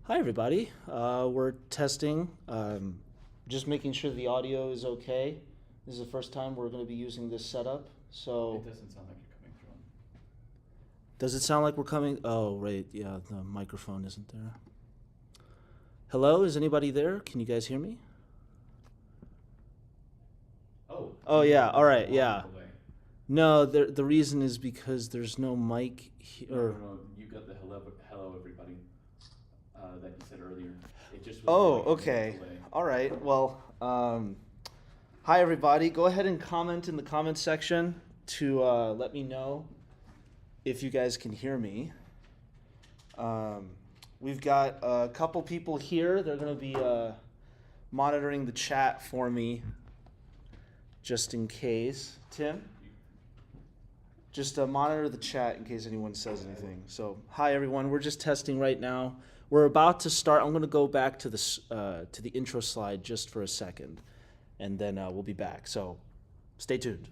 Hi, everybody. We're testing, just making sure the audio is okay. This is the first time we're going to be using this setup. So, It doesn't sound like you're coming through. does it sound like we're coming? Oh, right. Yeah, the microphone isn't there. Hello, is anybody there? Can you guys hear me? Oh, yeah. All right. Yeah. No, the reason is because there's no mic here. No. You got the hello everybody that you said earlier. It just was Oh, going with okay. delay. All right. Well, hi, everybody. Go ahead and comment in the comment section to let me know if you guys can hear me. We've got a couple people here. They're going to be monitoring the chat for me just in case. Tim? Just monitor the chat in case anyone says anything. So, hi everyone. We're just testing right now. We're about to start. I'm going to go back to the intro slide just for a second, and then we'll be back. So, stay tuned.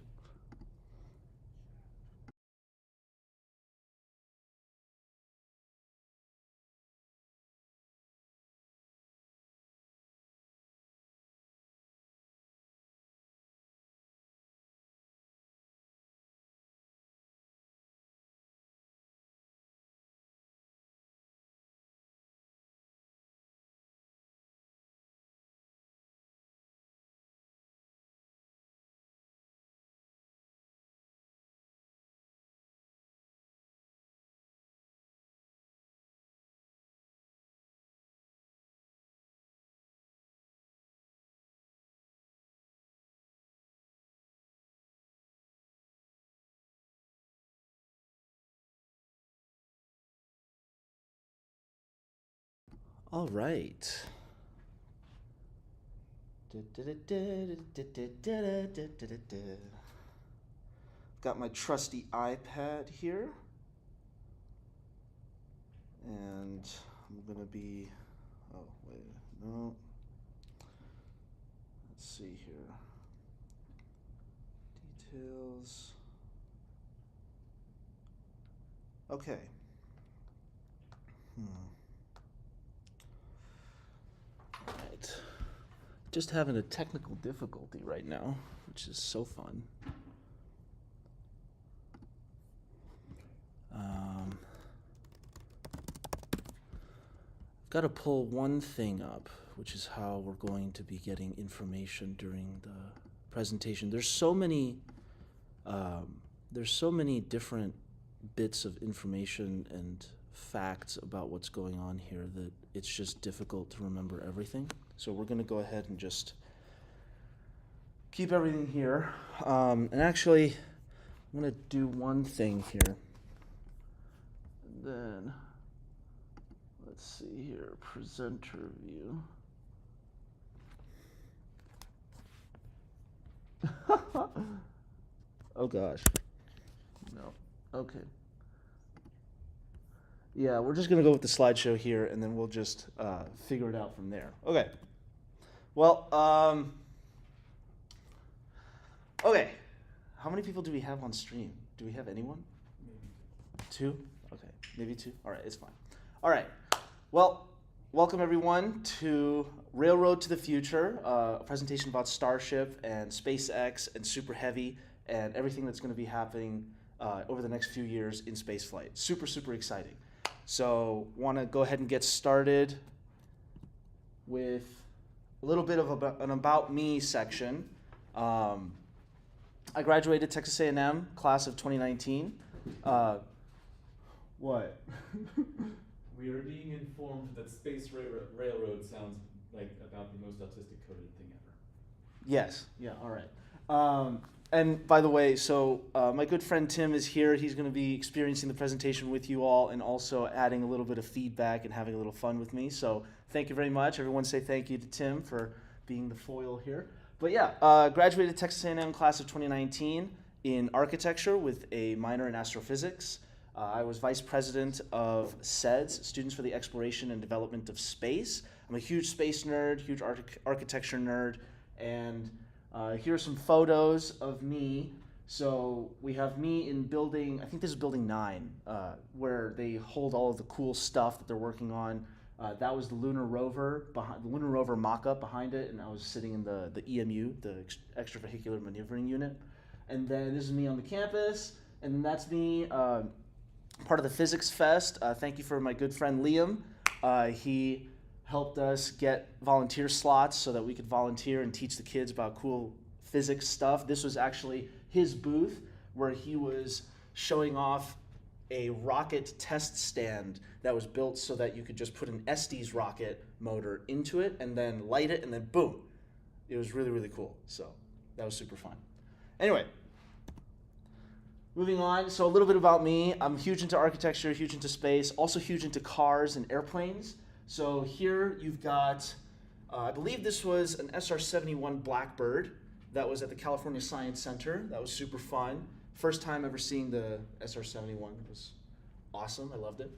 All right. Got my trusty iPad here. And I'm going to be, oh, wait, no. Let's see here. Details. Okay. All right. Just having a technical difficulty right now, which is so fun. I've got to pull one thing up, which is how we're going to be getting information during the presentation. There's so many different bits of information and facts about what's going on here that it's just difficult to remember everything. So we're going to go ahead and just keep everything here. And actually, I'm going to do one thing here. And then, let's see here, presenter view. Oh gosh. No. Okay. Yeah, we're just going to go with the slideshow here, and then we'll just figure it out from there. Okay. Well, okay. How many people do we have on stream? Do we have anyone? Maybe. Two? Okay, maybe two. All right, it's fine. All right. Well, welcome everyone to Railroad to the Future, a presentation about Starship and SpaceX and Super Heavy and everything that's going to be happening over the next few years in spaceflight. Super, super exciting. So, want to go ahead and get started with a little bit of an about me section. I graduated Texas A&M class of 2019. What? We are being informed that Space Railroad sounds like about the most autistic coded thing ever. Yes. Yeah. All right. And by the way, so my good friend Tim is here. He's going to be experiencing the presentation with you all and also adding a little bit of feedback and having a little fun with me. So thank you very much. Everyone say thank you to Tim for being the foil here. But yeah, graduated Texas A&M class of 2019 in architecture with a minor in astrophysics. I was vice president of SEDS, Students for the Exploration and Development of Space. I'm a huge space nerd, huge architecture nerd, and here are some photos of me. So we have me in building, I think this is building 9, where they hold all of the cool stuff that they're working on That was the lunar rover behind the lunar rover mock-up behind it, and I was sitting in the EMU, the extravehicular maneuvering unit. And then this is me on the campus, and then that's me, part of the Physics Fest. Thank you for my good friend Liam. He helped us get volunteer slots so that we could volunteer and teach the kids about cool physics stuff. This was actually his booth where he was showing off a rocket test stand that was built so that you could just put an Estes rocket motor into it and then light it and then boom. It was really, really cool. So that was super fun. Anyway, moving on. So a little bit about me. I'm huge into architecture, huge into space, also huge into cars and airplanes. So here you've got, I believe this was an SR-71 Blackbird that was at the California Science Center. That was super fun. First time ever seeing the SR-71. It was awesome. I loved it.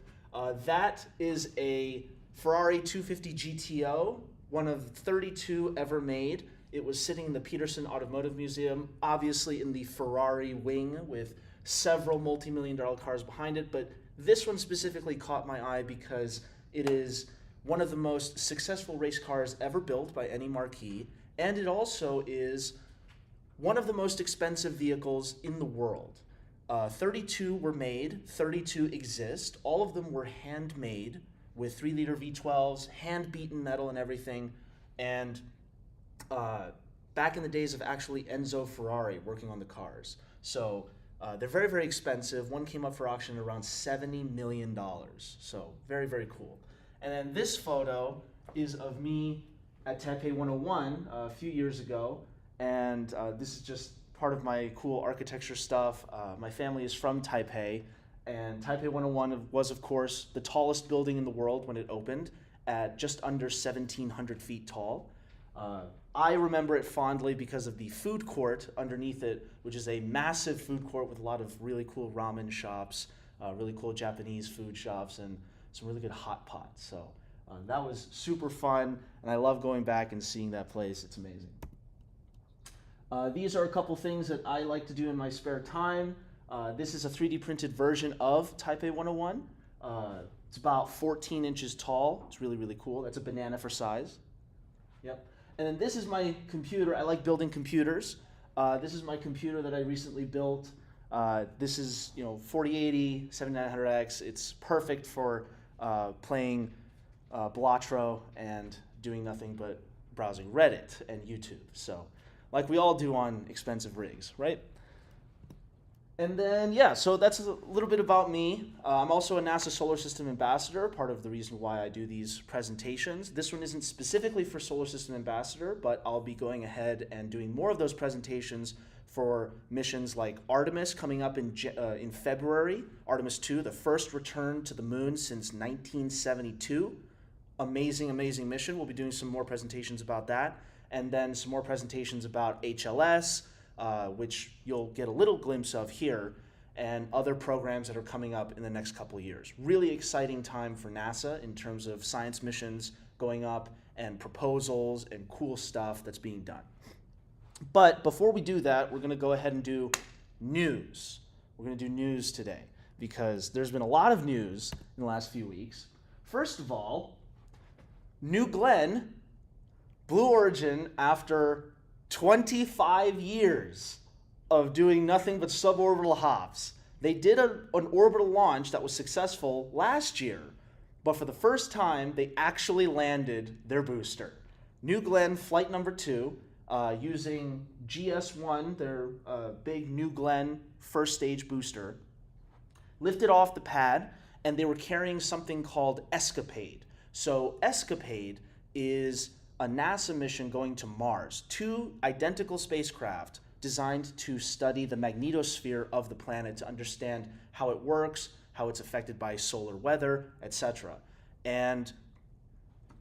That is a Ferrari 250 GTO, one of 32 ever made. It was sitting in the Peterson Automotive Museum, obviously in the Ferrari wing with several multi-million-dollar cars behind it, but this one specifically caught my eye because it is one of the most successful race cars ever built by any marquee, and it also is one of the most expensive vehicles in the world. 32 were made, 32 exist. All of them were handmade with 3-liter V12s, hand-beaten metal and everything. And back in the days of actually Enzo Ferrari working on the cars. So they're very, very expensive. One came up for auction at around $70 million. So very, very cool. And then this photo is of me at Taipei 101 a few years ago. And this is just part of my cool architecture stuff. My family is from Taipei, and Taipei 101 was, of course, the tallest building in the world when it opened at just under 1,700 feet tall. I remember it fondly because of the food court underneath it, which is a massive food court with a lot of really cool ramen shops, really cool Japanese food shops, and some really good hot pots. So that was super fun, and I love going back and seeing that place. It's amazing. These are a couple things that I like to do in my spare time. This is a 3D printed version of Taipei 101. It's about 14 inches tall. It's really, really cool. That's a banana for size. Yep. And then this is my computer. I like building computers. This is my computer that I recently built. This is 4080, 7900X. It's perfect for playing Balatro and doing nothing but browsing Reddit and YouTube. So, like we all do on expensive rigs, right? And then, yeah, so that's a little bit about me. I'm also a NASA Solar System Ambassador, part of the reason why I do these presentations. This one isn't specifically for Solar System Ambassador, but I'll be going ahead and doing more of those presentations for missions like Artemis coming up in February. Artemis 2, the first return to the moon since 1972. Amazing, amazing mission. We'll be doing some more presentations about that. And then some more presentations about HLS, which you'll get a little glimpse of here, and other programs that are coming up in the next couple of years. Really exciting time for NASA in terms of science missions going up and proposals and cool stuff that's being done. But before we do that, we're going to go ahead and do news. We're going to do news today because there's been a lot of news in the last few weeks. First of all, New Glenn, Blue Origin, after 25 years of doing nothing but suborbital hops. They did an orbital launch that was successful last year, but for the first time, they actually landed their booster. New Glenn flight number 2, using GS-1, their big New Glenn first stage booster, lifted off the pad, and they were carrying something called Escapade. So Escapade is a NASA mission going to Mars, 2 identical spacecraft designed to study the magnetosphere of the planet to understand how it works, how it's affected by solar weather, etc. And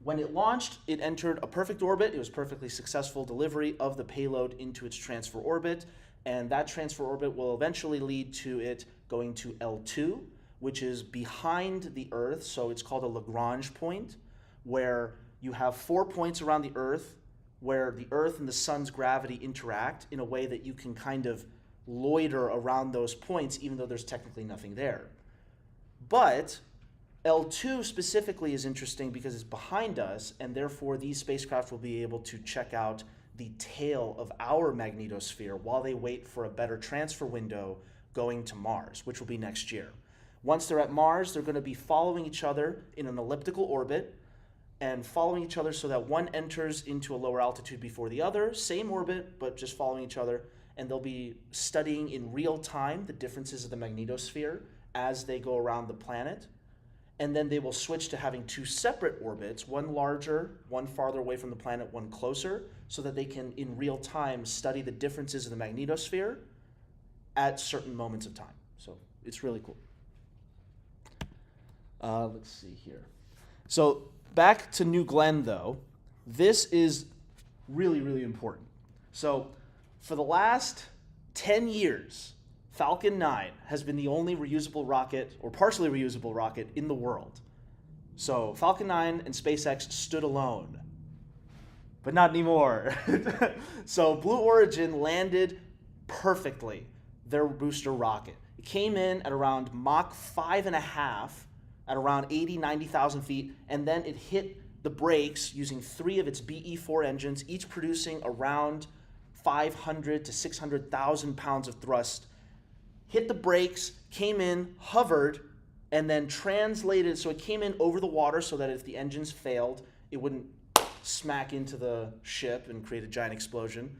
when it launched, it entered a perfect orbit. It was perfectly successful delivery of the payload into its transfer orbit, and that transfer orbit will eventually lead to it going to L2, which is behind the Earth, so it's called a Lagrange point, where you have 4 points around the Earth where the Earth and the sun's gravity interact in a way that you can kind of loiter around those points even though there's technically nothing there. But L2 specifically is interesting because it's behind us, and therefore these spacecraft will be able to check out the tail of our magnetosphere while they wait for a better transfer window going to Mars, which will be next year. Once they're at Mars, they're going to be following each other in an elliptical orbit and following each other so that one enters into a lower altitude before the other, same orbit, but just following each other, and they'll be studying in real time the differences of the magnetosphere as they go around the planet. And then they will switch to having two separate orbits, one larger, one farther away from the planet, one closer, so that they can, in real time, study the differences of the magnetosphere at certain moments of time. So it's really cool. Let's see here. So back to New Glenn, though. This is really, really important. So for the last 10 years, Falcon 9 has been the only reusable rocket, or partially reusable rocket, in the world. So Falcon 9 and SpaceX stood alone, but not anymore. So Blue Origin landed perfectly their booster rocket. It came in at around Mach 5.5 at around 80, 90,000 feet, and then it hit the brakes using 3 of its BE-4 engines, each producing around 500 to 600,000 pounds of thrust. Hit the brakes, came in, hovered, and then translated. So it came in over the water so that if the engines failed, it wouldn't smack into the ship and create a giant explosion.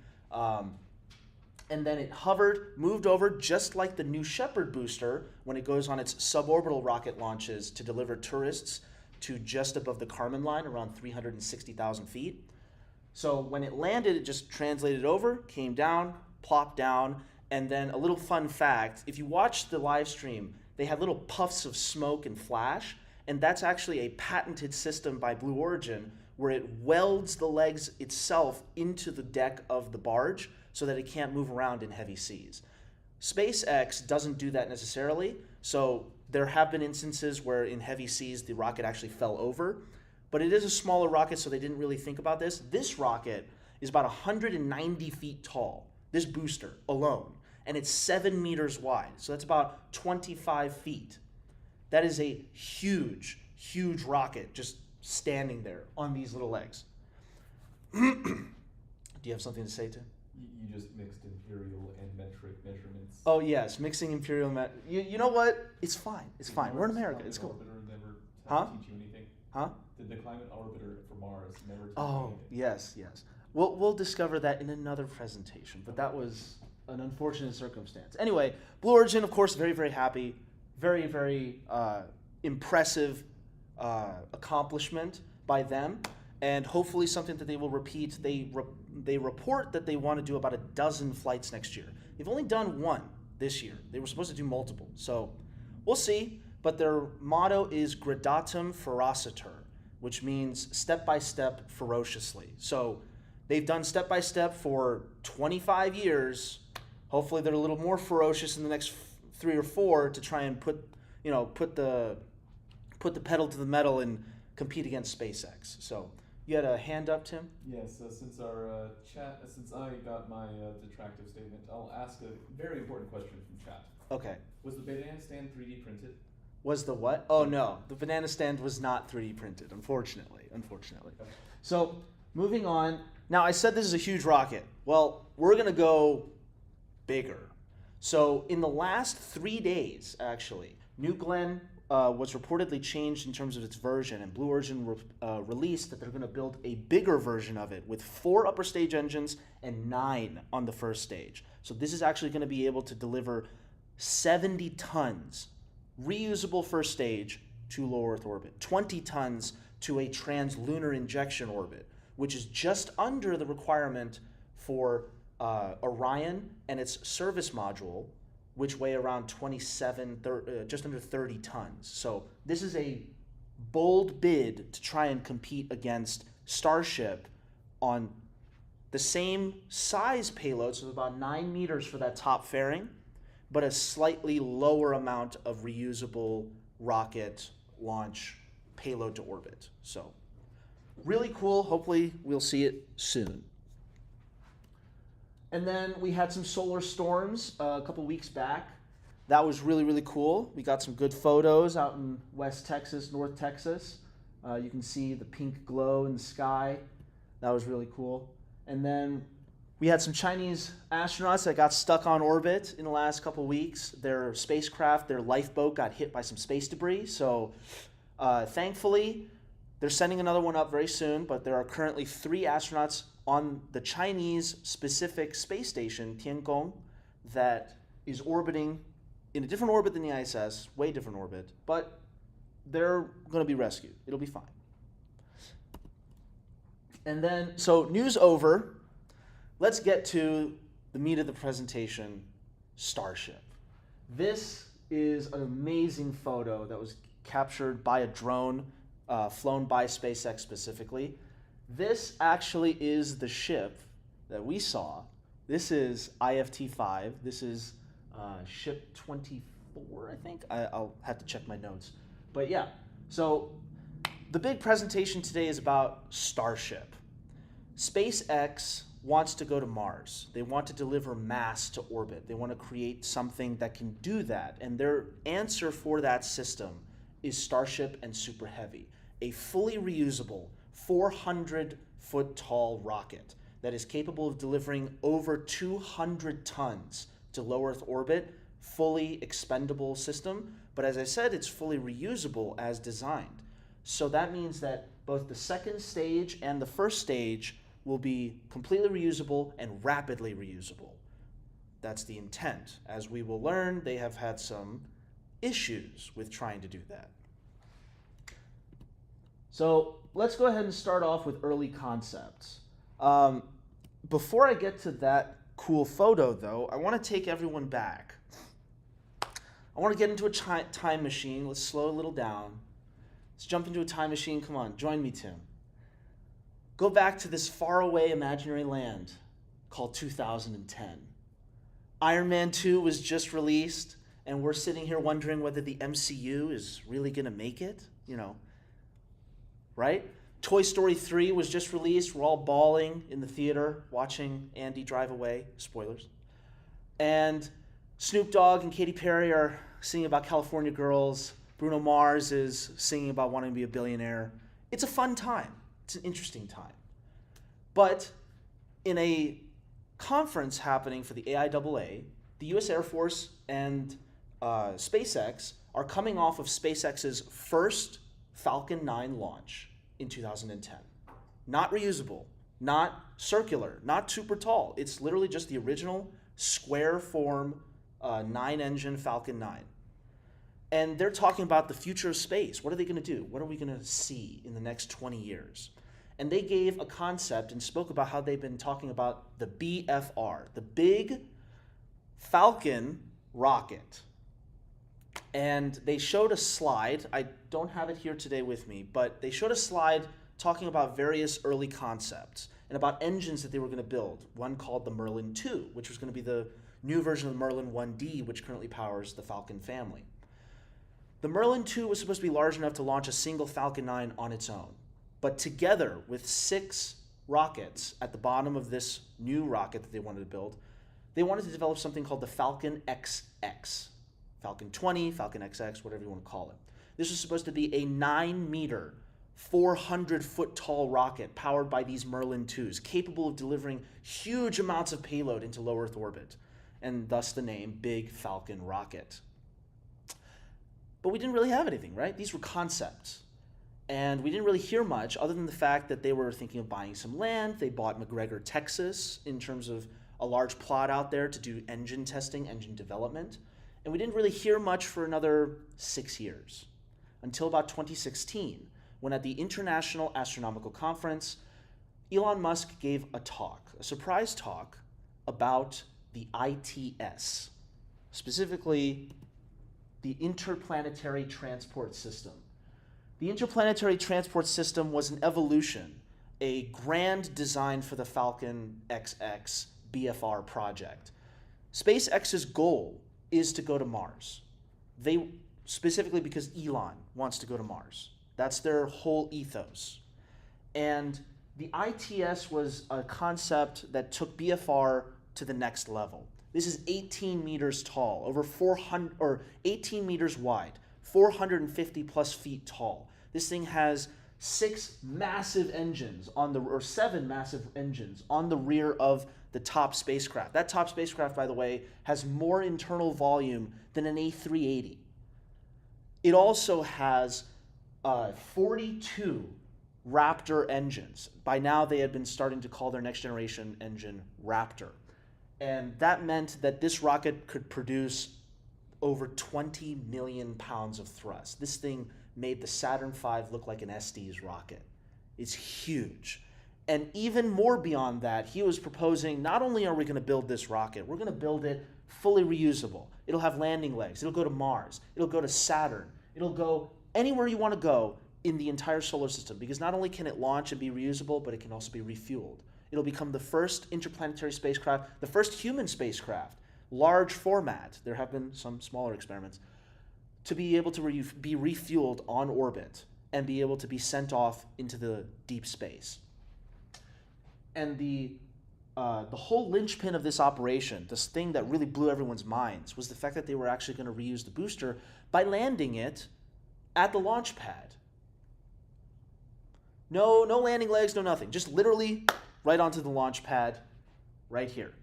And then it hovered, moved over, just like the New Shepard booster when it goes on its suborbital rocket launches to deliver tourists to just above the Kármán line, around 360,000 feet. So when it landed, it just translated over, came down, plopped down, and then a little fun fact, if you watch the live stream, they had little puffs of smoke and flash, and that's actually a patented system by Blue Origin where it welds the legs itself into the deck of the barge so that it can't move around in heavy seas. SpaceX doesn't do that necessarily, so there have been instances where in heavy seas the rocket actually fell over, but it is a smaller rocket, so they didn't really think about this. This rocket is about 190 feet tall, this booster alone, and it's 7 meters wide, so that's about 25 feet. That is a huge, huge rocket just standing there on these little legs. Do you have something to say, Tim? You just mixed imperial and metric measurements. Oh yes, mixing imperial you know what? It's fine. It's fine. We're in America. It's cool. Orbiter never Huh? teach you anything? Huh? Did the climate orbiter for Mars never teach you Oh anything? yes. We'll discover that in another presentation, but that was an unfortunate circumstance. Anyway, Blue Origin, of course, very, very happy. Very, very impressive accomplishment by them, and hopefully something that they will repeat. They report that they want to do about 12 flights next year. They've only done one this year. They were supposed to do multiple, so we'll see. But their motto is Gradatum Ferociter, which means step by step ferociously. So they've done step by step for 25 years. Hopefully they're a little more ferocious in the next 3 or 4 to try and put the pedal to the metal and compete against SpaceX. So you had a hand up, Tim? Yes, since our since I got my detractive statement, I'll ask a very important question from chat. Okay. Was the banana stand 3D printed? Was the what? Oh no, the banana stand was not 3D printed, unfortunately. Okay. So moving on. Now I said this is a huge rocket. Well, we're gonna go bigger. So in the last 3 days, actually, New Glenn was reportedly changed in terms of its version, and Blue Origin released that they're going to build a bigger version of it with 4 upper stage engines and 9 on the first stage. So this is actually going to be able to deliver 70 tons reusable first stage to low Earth orbit, 20 tons to a trans-lunar injection orbit, which is just under the requirement for Orion and its service module, which weigh around just under 30 tons. So this is a bold bid to try and compete against Starship on the same size payload, so about 9 meters for that top fairing, but a slightly lower amount of reusable rocket launch payload to orbit. So really cool. Hopefully we'll see it soon. And then we had some solar storms a couple weeks back. that was really, really cool. We got some good photos out in West Texas, North Texas. You can see the pink glow in the sky. That was really cool. And then we had some Chinese astronauts that got stuck on orbit in the last couple of weeks. Their spacecraft, their lifeboat got hit by some space debris. So thankfully, they're sending another one up very soon, but there are currently 3 astronauts on the Chinese specific space station, Tiangong, that is orbiting in a different orbit than the ISS, way different orbit, but they're going to be rescued. It'll be fine. And then, so news over. Let's get to the meat of the presentation, Starship. This is an amazing photo that was captured by a drone flown by SpaceX specifically. This actually is the ship that we saw. This is IFT-5. This is ship 24, I think. I'll have to check my notes. But yeah, so the big presentation today is about Starship. SpaceX wants to go to Mars. They want to deliver mass to orbit. They want to create something that can do that. And their answer for that system is Starship and Super Heavy, a fully reusable 400-foot tall rocket that is capable of delivering over 200 tons to low Earth orbit, fully expendable system. But as I said, it's fully reusable as designed. So that means that both the second stage and the first stage will be completely reusable and rapidly reusable. That's the intent. As we will learn, they have had some issues with trying to do that. So let's go ahead and start off with early concepts. Before I get to that cool photo, though, I want to take everyone back. I want to get into a time machine. Let's slow a little down. Let's jump into a time machine. Come on, join me, Tim. Go back to this faraway imaginary land called 2010. Iron Man 2 was just released, and we're sitting here wondering whether the MCU is really going to make it, right? Toy Story 3 was just released. We're all bawling in the theater watching Andy drive away. Spoilers. And Snoop Dogg and Katy Perry are singing about California girls. Bruno Mars is singing about wanting to be a billionaire. It's a fun time. It's an interesting time. But in a conference happening for the AIAA, the US Air Force and SpaceX are coming off of SpaceX's first Falcon 9 launch in 2010. Not reusable, not circular, not super tall. It's literally just the original square form 9-engine Falcon 9. And they're talking about the future of space. What are they going to do? What are we going to see in the next 20 years? And they gave a concept and spoke about how they've been talking about the BFR, the Big Falcon Rocket. And they showed a slide. I don't have it here today with me, but they showed a slide talking about various early concepts and about engines that they were going to build. One called the Merlin 2, which was going to be the new version of the Merlin 1D, which currently powers the Falcon family. The Merlin 2 was supposed to be large enough to launch a single Falcon 9 on its own. But together with 6 rockets at the bottom of this new rocket that they wanted to build, they wanted to develop something called the Falcon XX. Falcon 20, Falcon XX, whatever you want to call it. This was supposed to be a 9-meter, 400-foot tall rocket powered by these Merlin 2s, capable of delivering huge amounts of payload into low Earth orbit, and thus the name Big Falcon Rocket. But we didn't really have anything, right? These were concepts. And we didn't really hear much other than the fact that they were thinking of buying some land. They bought McGregor, Texas, in terms of a large plot out there to do engine testing, engine development. And we didn't really hear much for another 6 years, until about 2016, when at the International Astronomical Conference, Elon Musk gave a talk, a surprise talk, about the ITS, specifically the Interplanetary Transport System. The Interplanetary Transport System was an evolution, a grand design for the Falcon XX BFR project. SpaceX's goal is to go to Mars. They specifically because Elon wants to go to Mars. That's their whole ethos. And the ITS was a concept that took BFR to the next level. This is 18 meters tall, over 400 or 18 meters wide, 450 plus feet tall. This thing has seven massive engines on the rear of the top spacecraft. That top spacecraft, by the way, has more internal volume than an A380. It also has 42 Raptor engines. By now, they had been starting to call their next generation engine Raptor. And that meant that this rocket could produce over 20 million pounds of thrust. This thing made the Saturn V look like an Estes rocket. It's huge. And even more beyond that, he was proposing, not only are we going to build this rocket, we're going to build it fully reusable. It'll have landing legs. It'll go to Mars. It'll go to Saturn. It'll go anywhere you want to go in the entire solar system, because not only can it launch and be reusable, but it can also be refueled. It'll become the first interplanetary spacecraft, the first human spacecraft, large format, there have been some smaller experiments, to be able to be refueled on orbit and be able to be sent off into the deep space. And the whole linchpin of this operation, this thing that really blew everyone's minds, was the fact that they were actually going to reuse the booster by landing it at the launch pad. No landing legs, no nothing. Just literally right onto the launch pad right here.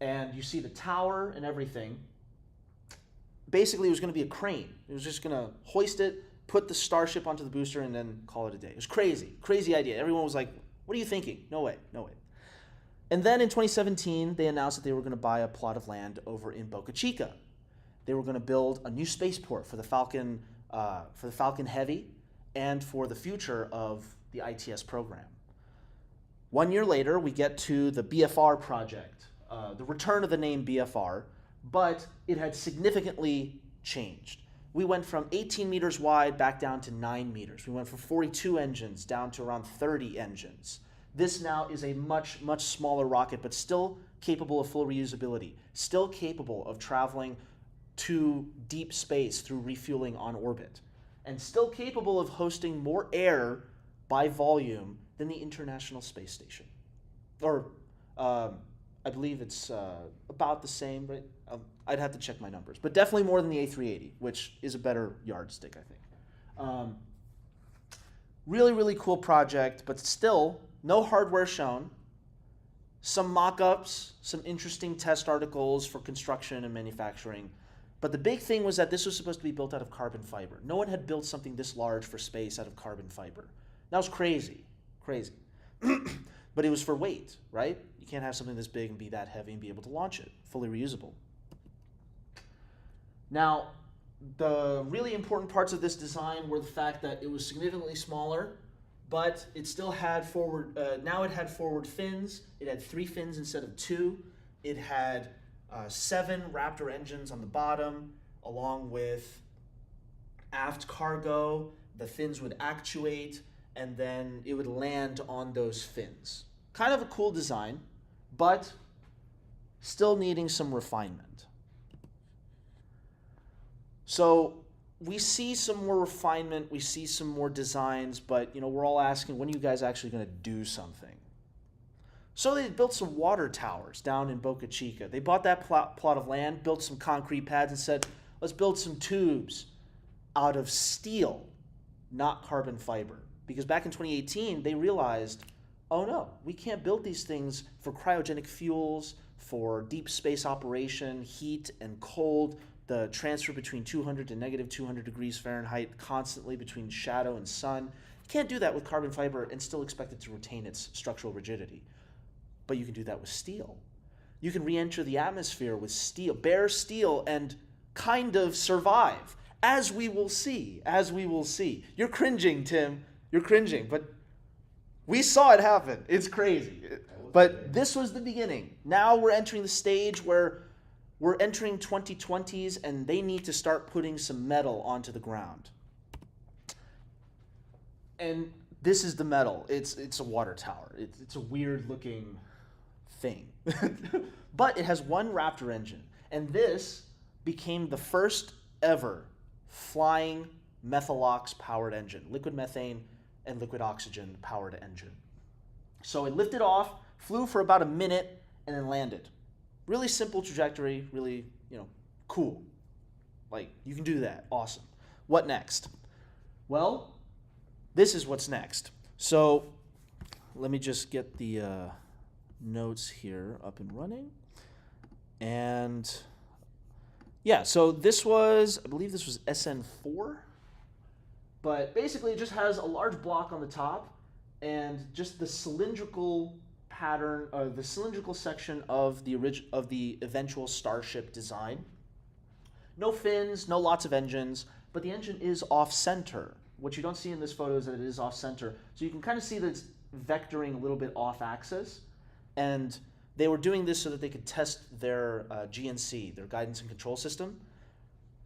And you see the tower and everything. Basically, it was going to be a crane. It was just going to hoist it, put the Starship onto the booster, and then call it a day. It was crazy idea. Everyone was like, what are you thinking? No way. And then in 2017, they announced that they were going to buy a plot of land over in Boca Chica. They were going to build a new spaceport for the Falcon Heavy and for the future of the ITS program. 1 year later, we get to the BFR project, the return of the name BFR, but it had significantly changed. We went from 18 meters wide back down to 9 meters. We went from 42 engines down to around 30 engines. This now is a much smaller rocket, but still capable of full reusability, still capable of traveling to deep space through refueling on orbit, and still capable of hosting more air by volume than the International Space Station. Or I believe it's about the same, right? I'd have to check my numbers, but definitely more than the A380, which is a better yardstick, I think. Really cool project, but still no hardware shown. Some mock-ups, some interesting test articles for construction and manufacturing. But the big thing was that this was supposed to be built out of carbon fiber. No one had built something this large for space out of carbon fiber. That was crazy. But it was for weight, right? You can't have something this big and be that heavy and be able to launch it, fully reusable. Now, the really important parts of this design were the fact that it was significantly smaller, but it still had forward, now it had forward fins. It had 3 fins instead of 2. It had 7 Raptor engines on the bottom, along with aft cargo. The fins would actuate, and then it would land on those fins. Kind of a cool design, but still needing some refinement. So we see some more refinement, we see some more designs, but we're all asking, when are you guys actually going to do something? So they built some water towers down in Boca Chica. They bought that plot of land, built some concrete pads, and said, let's build some tubes out of steel, not carbon fiber. Because back in 2018, they realized, oh no, we can't build these things for cryogenic fuels, for deep space operation, heat and cold, the transfer between 200 to negative 200 degrees Fahrenheit constantly between shadow and sun. You can't do that with carbon fiber and still expect it to retain its structural rigidity. But you can do that with steel. You can re-enter the atmosphere with steel, bare steel, and kind of survive, as we will see. You're cringing, Tim. You're cringing, but we saw it happen. It's crazy. But this was the beginning. Now we're entering the stage where we're entering 2020s, and they need to start putting some metal onto the ground. And this is the metal. It's a water tower. It's a weird-looking thing. But it has 1 Raptor engine, and this became the first ever flying Methalox-powered engine, liquid methane and liquid oxygen-powered engine. So it lifted off, flew for about a minute, and then landed. Really simple trajectory, really, cool. Like, you can do that. Awesome. What next? Well, this is what's next. So let me just get the notes here up and running. And yeah, so I believe this was SN4. But basically it just has a large block on the top and just the cylindrical pattern, the cylindrical section of the eventual Starship design. No fins, no lots of engines, but the engine is off-center. What you don't see in this photo is that it is off-center. So you can kind of see that it's vectoring a little bit off-axis. And they were doing this so that they could test their GNC, their guidance and control system,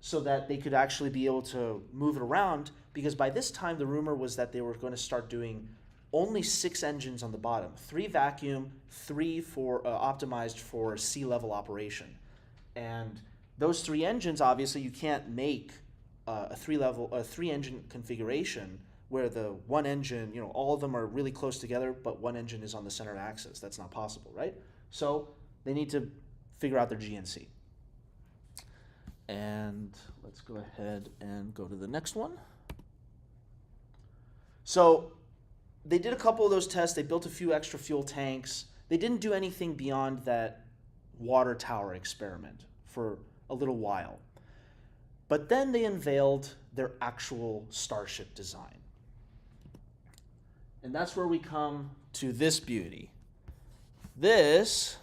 so that they could actually be able to move it around, because by this time the rumor was that they were going to start doing only 6 engines on the bottom, 3 vacuum, 3 for optimized for sea level operation. And those 3 engines, obviously you can't make a 3 engine configuration where the one engine, all of them are really close together, but one engine is on the center axis. That's not possible, right? So they need to figure out their GNC. And let's go ahead and go to the next one. So they did a couple of those tests. They built a few extra fuel tanks. They didn't do anything beyond that water tower experiment for a little while. But then they unveiled their actual Starship design. And that's where we come to this beauty. This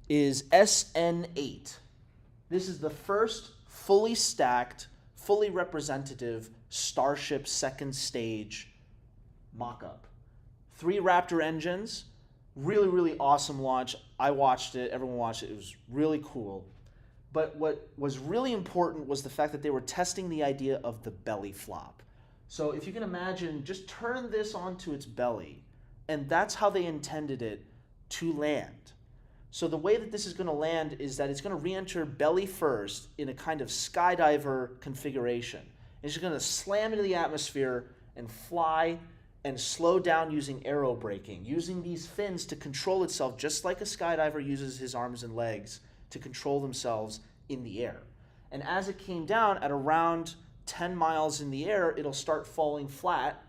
is SN8. This is the first fully stacked, fully representative Starship second stage mock-up. 3 Raptor engines, really, really awesome launch. I watched it, everyone watched it, it was really cool. But what was really important was the fact that they were testing the idea of the belly flop. So if you can imagine, just turn this onto its belly, and that's how they intended it to land. So the way that this is going to land is that it's going to re-enter belly first in a kind of skydiver configuration. It's just going to slam into the atmosphere and fly and slow down using aero braking, using these fins to control itself just like a skydiver uses his arms and legs to control themselves in the air. And as it came down at around 10 miles in the air, it'll start falling flat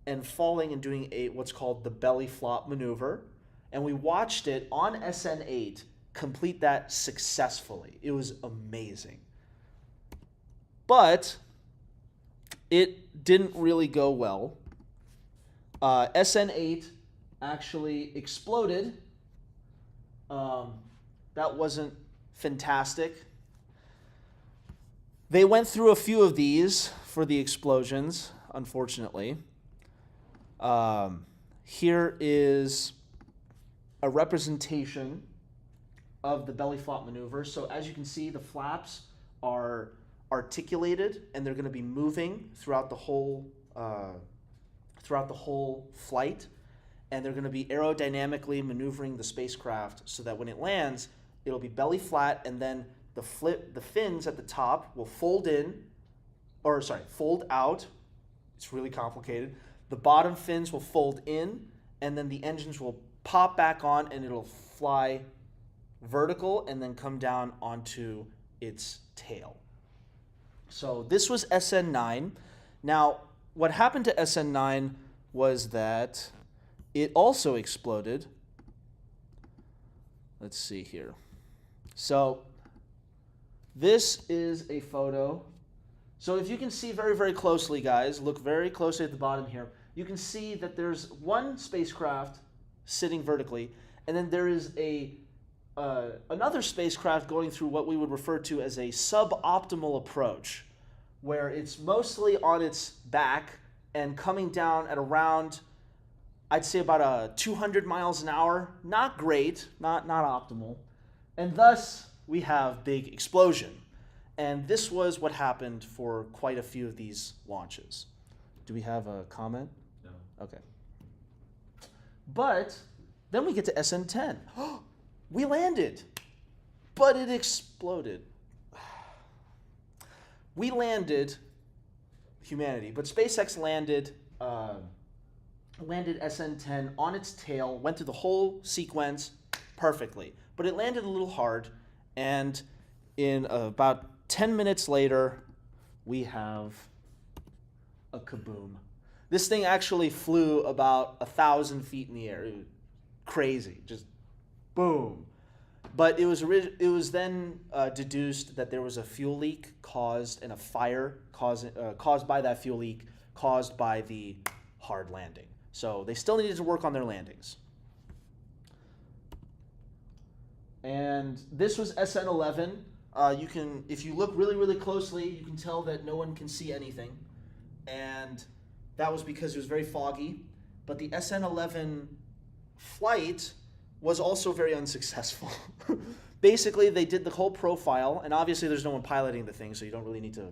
and falling and doing what's called the belly flop maneuver. And we watched it on SN8 complete that successfully. It was amazing. But it didn't really go well. SN8 actually exploded. That wasn't fantastic. They went through a few of these for the explosions, unfortunately. Here is a representation of the belly flop maneuver. So as you can see, the flaps are articulated and they're going to be moving throughout the whole flight, and they're going to be aerodynamically maneuvering the spacecraft so that when it lands, it'll be belly flat, and then the fins at the top will fold out. It's really complicated. The bottom fins will fold in, and then the engines will pop back on, and it'll fly vertical and then come down onto its tail. So this was SN9. Now, what happened to SN9 was that it also exploded. Let's see here. So this is a photo. So if you can see very, very closely, guys, look very closely at the bottom here, you can see that there's one spacecraft sitting vertically, and then there is another spacecraft going through what we would refer to as a suboptimal approach, where it's mostly on its back and coming down at around, I'd say about 200 miles an hour. Not great, not optimal. And thus, we have big explosion. And this was what happened for quite a few of these launches. Do we have a comment? No. Okay. But then we get to SN10. We landed, but it exploded. We landed, humanity, but SpaceX landed SN10 on its tail, went through the whole sequence, perfectly. But it landed a little hard, and in about 10 minutes later, we have a kaboom. This thing actually flew about 1,000 feet in the air. It was crazy, just boom. But it was then deduced that there was a fuel leak caused and a fire caused by that fuel leak caused by the hard landing. So they still needed to work on their landings. And this was SN11. You can, if you look really, really closely, you can tell that no one can see anything. And that was because it was very foggy. But the SN11 flight was also very unsuccessful. Basically, they did the whole profile, and obviously there's no one piloting the thing, so you don't really need to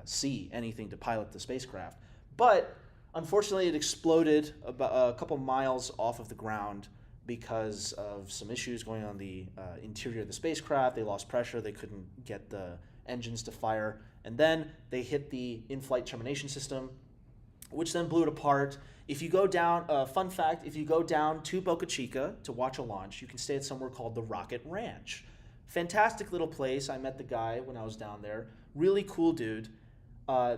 see anything to pilot the spacecraft. But unfortunately, it exploded about a couple miles off of the ground because of some issues going on the interior of the spacecraft. They lost pressure, they couldn't get the engines to fire, and then they hit the in-flight termination system, which then blew it apart. If you go down, fun fact, if you go down to Boca Chica to watch a launch, you can stay at somewhere called the Rocket Ranch. Fantastic little place. I met the guy when I was down there. Really cool dude.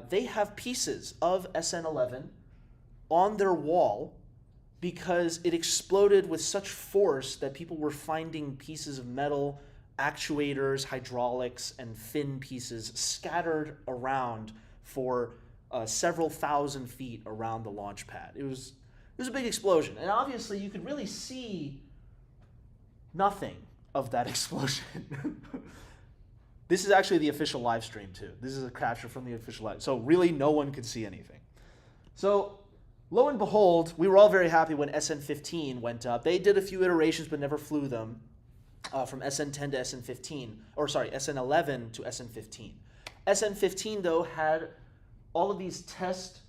They have pieces of SN11 on their wall because it exploded with such force that people were finding pieces of metal, actuators, hydraulics, and fin pieces scattered around for several thousand feet around the launch pad. It was a big explosion, and obviously you could really see nothing of that explosion. This is actually the official live stream too. This is a capture from the official live. So really no one could see anything. So lo and behold, we were all very happy when SN15 went up. They did a few iterations but never flew them from SN10 to SN15, or sorry, SN11 to SN15. SN15 though had all of these test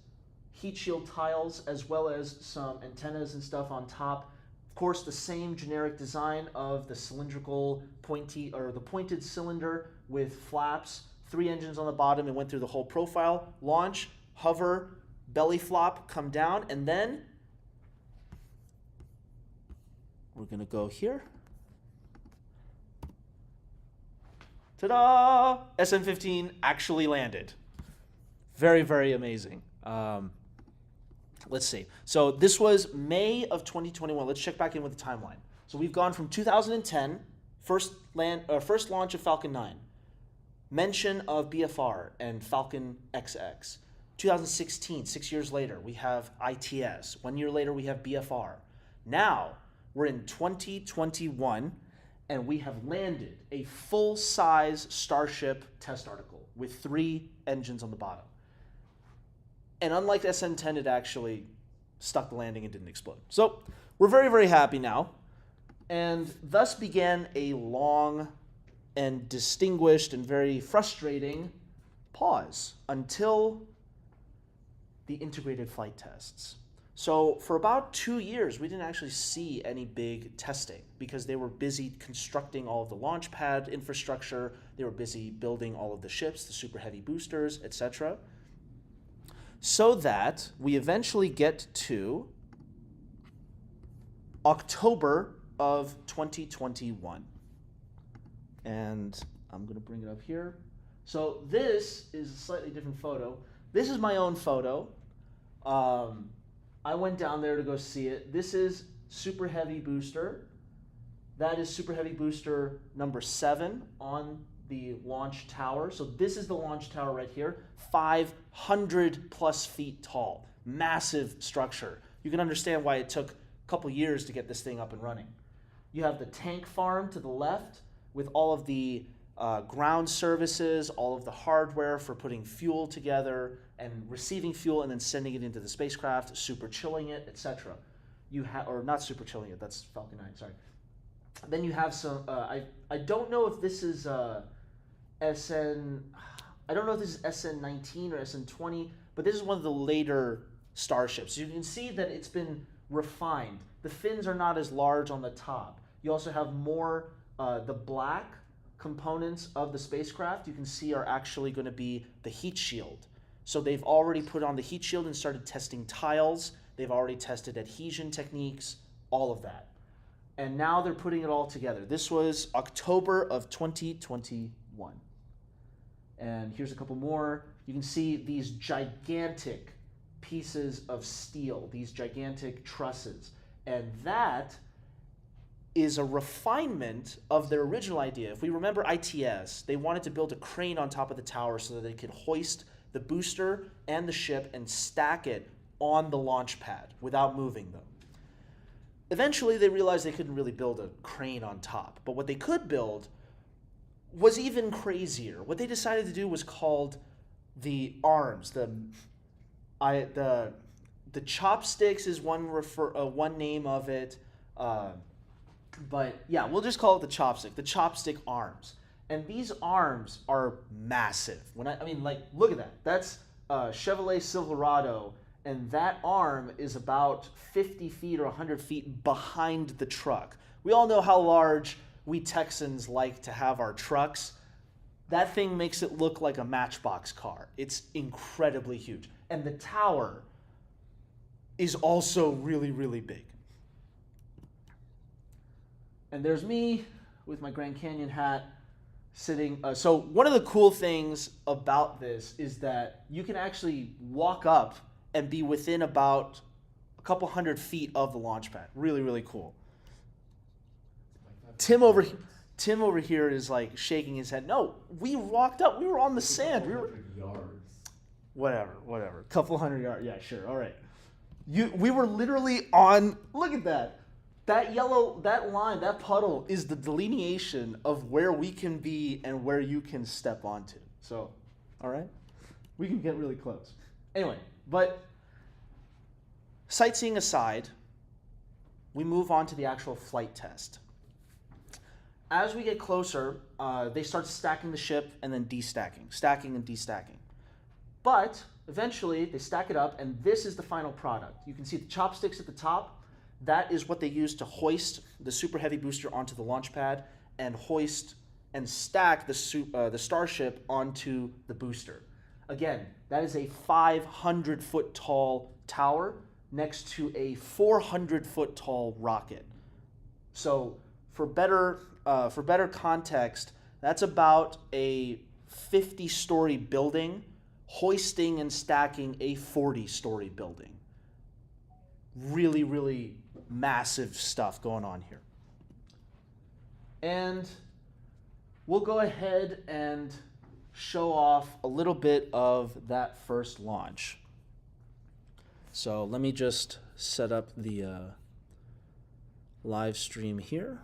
heat shield tiles as well as some antennas and stuff on top. Of course, the same generic design of the cylindrical pointed cylinder with flaps, 3 engines on the bottom, and went through the whole profile. Launch, hover, belly flop, come down, and then we're gonna go here. Ta-da! SN15 actually landed. Very, very amazing. Let's see. So this was May of 2021. Let's check back in with the timeline. So we've gone from 2010, first launch of Falcon 9, mention of BFR and Falcon XX. 2016, 6 years later, we have ITS. 1 year later, we have BFR. Now, we're in 2021, and we have landed a full-size Starship test article with 3 engines on the bottom. And unlike SN10, it actually stuck the landing and didn't explode. So we're very, very happy now. And thus began a long and distinguished and very frustrating pause until the integrated flight tests. So for about 2 years, we didn't actually see any big testing because they were busy constructing all of the launch pad infrastructure. They were busy building all of the ships, the super heavy boosters, etc. So that we eventually get to October of 2021. And I'm going to bring it up here. So this is a slightly different photo. This is my own photo. I went down there to go see it. This is Super Heavy Booster. That is Super Heavy Booster number 7 on the launch tower. So this is the launch tower right here, 500 plus feet tall, massive structure. You can understand why it took a couple years to get this thing up and running. You have the tank farm to the left with all of the ground services, all of the hardware for putting fuel together and receiving fuel and then sending it into the spacecraft, super chilling it, etc. You have, or not super chilling it, that's Falcon 9, sorry. Then you have some, I don't know if this is I don't know if this is SN19 or SN20, but this is one of the later Starships. You can see that it's been refined. The fins are not as large on the top. You also have more, the black components of the spacecraft you can see are actually going to be the heat shield. So they've already put on the heat shield and started testing tiles. They've already tested adhesion techniques, all of that. And now they're putting it all together. This was October of 2021. And here's a couple more. You can see these gigantic pieces of steel, these gigantic trusses. And that is a refinement of their original idea. If we remember ITS, they wanted to build a crane on top of the tower so that they could hoist the booster and the ship and stack it on the launch pad without moving them. Eventually, they realized they couldn't really build a crane on top, but what they could build was even crazier. What they decided to do was called the arms. The chopsticks is one name of it, but yeah, we'll just call it the chopstick arms. And these arms are massive. I mean, like, look at that. That's a Chevrolet Silverado, and that arm is about 50 feet or 100 feet behind the truck. We all know how large we Texans like to have our trucks. That thing makes it look like a Matchbox car. It's incredibly huge. And the tower is also really, really big. And there's me with my Grand Canyon hat sitting. So one of the cool things about this is that you can actually walk up and be within about a couple hundred feet of the launch pad. Really, really cool. Tim over here is like shaking his head. No, we walked up. We were on the sand. We were yards. Whatever. Couple hundred yards. Yeah, sure. All right. We were literally on. Look at that. That line, that puddle is the delineation of where we can be and where you can step onto. So, all right, we can get really close. Anyway, but sightseeing aside, we move on to the actual flight test. As we get closer, they start stacking the ship and then destacking, stacking and destacking. But eventually, they stack it up, and this is the final product. You can see the chopsticks at the top. That is what they use to hoist the Super Heavy booster onto the launch pad and hoist and stack the Starship onto the booster. Again, that is a 500-foot tall tower next to a 400-foot tall rocket. So for better context, that's about a 50-story building hoisting and stacking a 40-story building. Really, really massive stuff going on here. And we'll go ahead and show off a little bit of that first launch. So let me just set up the live stream here.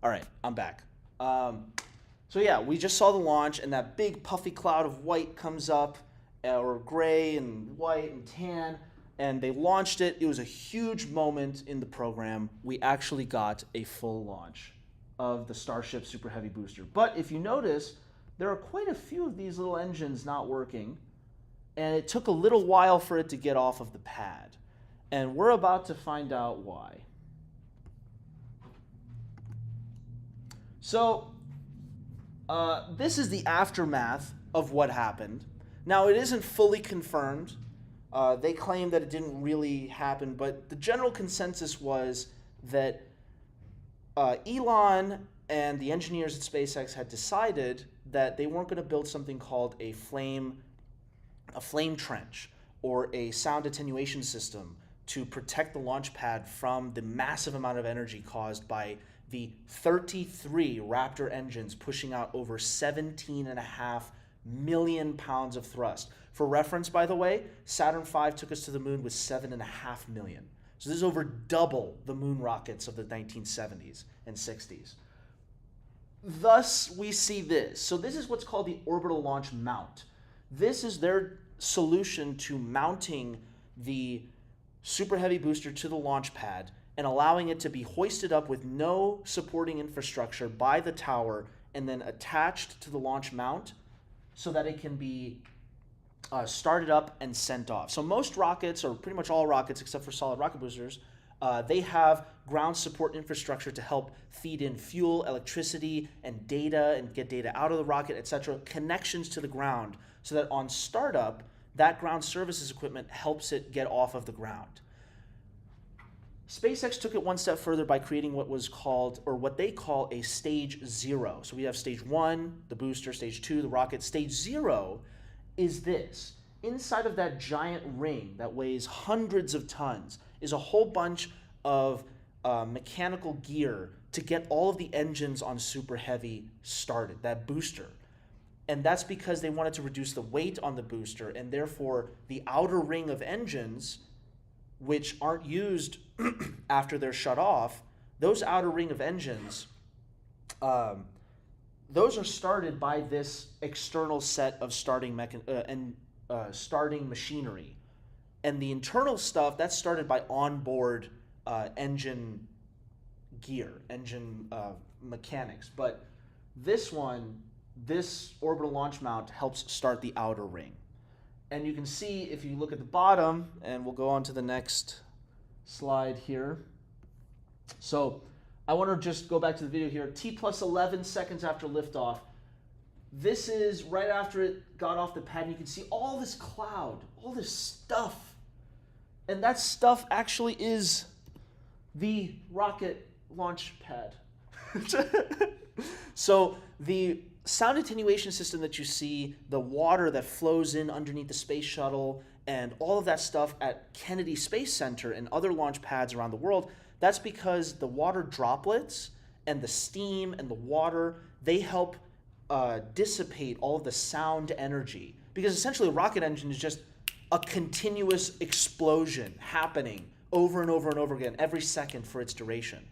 All right, I'm back. So yeah, we just saw the launch, and that big puffy cloud of white comes up, or gray and white and tan, and they launched it. It was a huge moment in the program. We actually got a full launch of the Starship Super Heavy booster. But if you notice, there are quite a few of these little engines not working, and it took a little while for it to get off of the pad. And we're about to find out why. So this is the aftermath of what happened. Now, it isn't fully confirmed. They claim that it didn't really happen, but the general consensus was that Elon and the engineers at SpaceX had decided that they weren't going to build something called a flame trench, or a sound attenuation system to protect the launch pad from the massive amount of energy caused by the 33 Raptor engines pushing out over 17.5 million pounds of thrust. For reference, by the way, Saturn V took us to the moon with 7.5 million. So this is over double the moon rockets of the 1970s and 60s. Thus, we see this. So this is what's called the orbital launch mount. This is their solution to mounting the Super Heavy booster to the launch pad and allowing it to be hoisted up with no supporting infrastructure by the tower and then attached to the launch mount so that it can be started up and sent off. So most rockets, or pretty much all rockets except for solid rocket boosters, they have ground support infrastructure to help feed in fuel, electricity, and data, and get data out of the rocket, etc., connections to the ground, so that on startup, that ground services equipment helps it get off of the ground. SpaceX took it one step further by creating what was called, or what they call, a stage 0. So we have stage 1, the booster, stage 2, the rocket. Stage 0 is this. Inside of that giant ring that weighs hundreds of tons is a whole bunch of mechanical gear to get all of the engines on Super Heavy started, that booster. And that's because they wanted to reduce the weight on the booster, and therefore the outer ring of engines, which aren't used after they're shut off, those outer ring of engines, those are started by this external set of starting machinery. And the internal stuff, that's started by onboard engine gear, engine mechanics. But this one, this orbital launch mount helps start the outer ring. And you can see, if you look at the bottom, and we'll go on to the next slide here. So I want to just go back to the video here. T plus 11 seconds after liftoff. This is right after it got off the pad, and you can see all this cloud, all this stuff. And that stuff actually is the rocket launch pad. So the sound attenuation system that you see, the water that flows in underneath the space shuttle, and all of that stuff at Kennedy Space Center and other launch pads around the world, that's because the water droplets and the steam and the water, they help dissipate all of the sound energy. Because essentially a rocket engine is just a continuous explosion happening over and over and over again every second for its duration.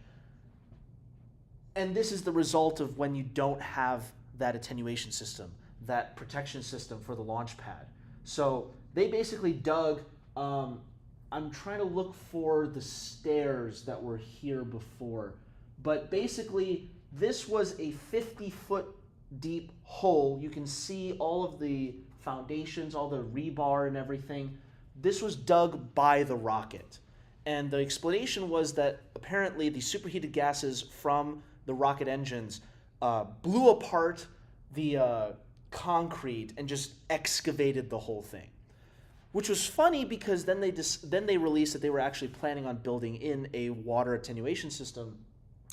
And this is the result of when you don't have that attenuation system, that protection system for the launch pad. So they basically dug, I'm trying to look for the stairs that were here before, but basically this was a 50-foot deep hole. You can see all of the foundations, all the rebar and everything. This was dug by the rocket. And the explanation was that apparently the superheated gases from the rocket engines blew apart the concrete and just excavated the whole thing. Which was funny because then they released that they were actually planning on building in a water attenuation system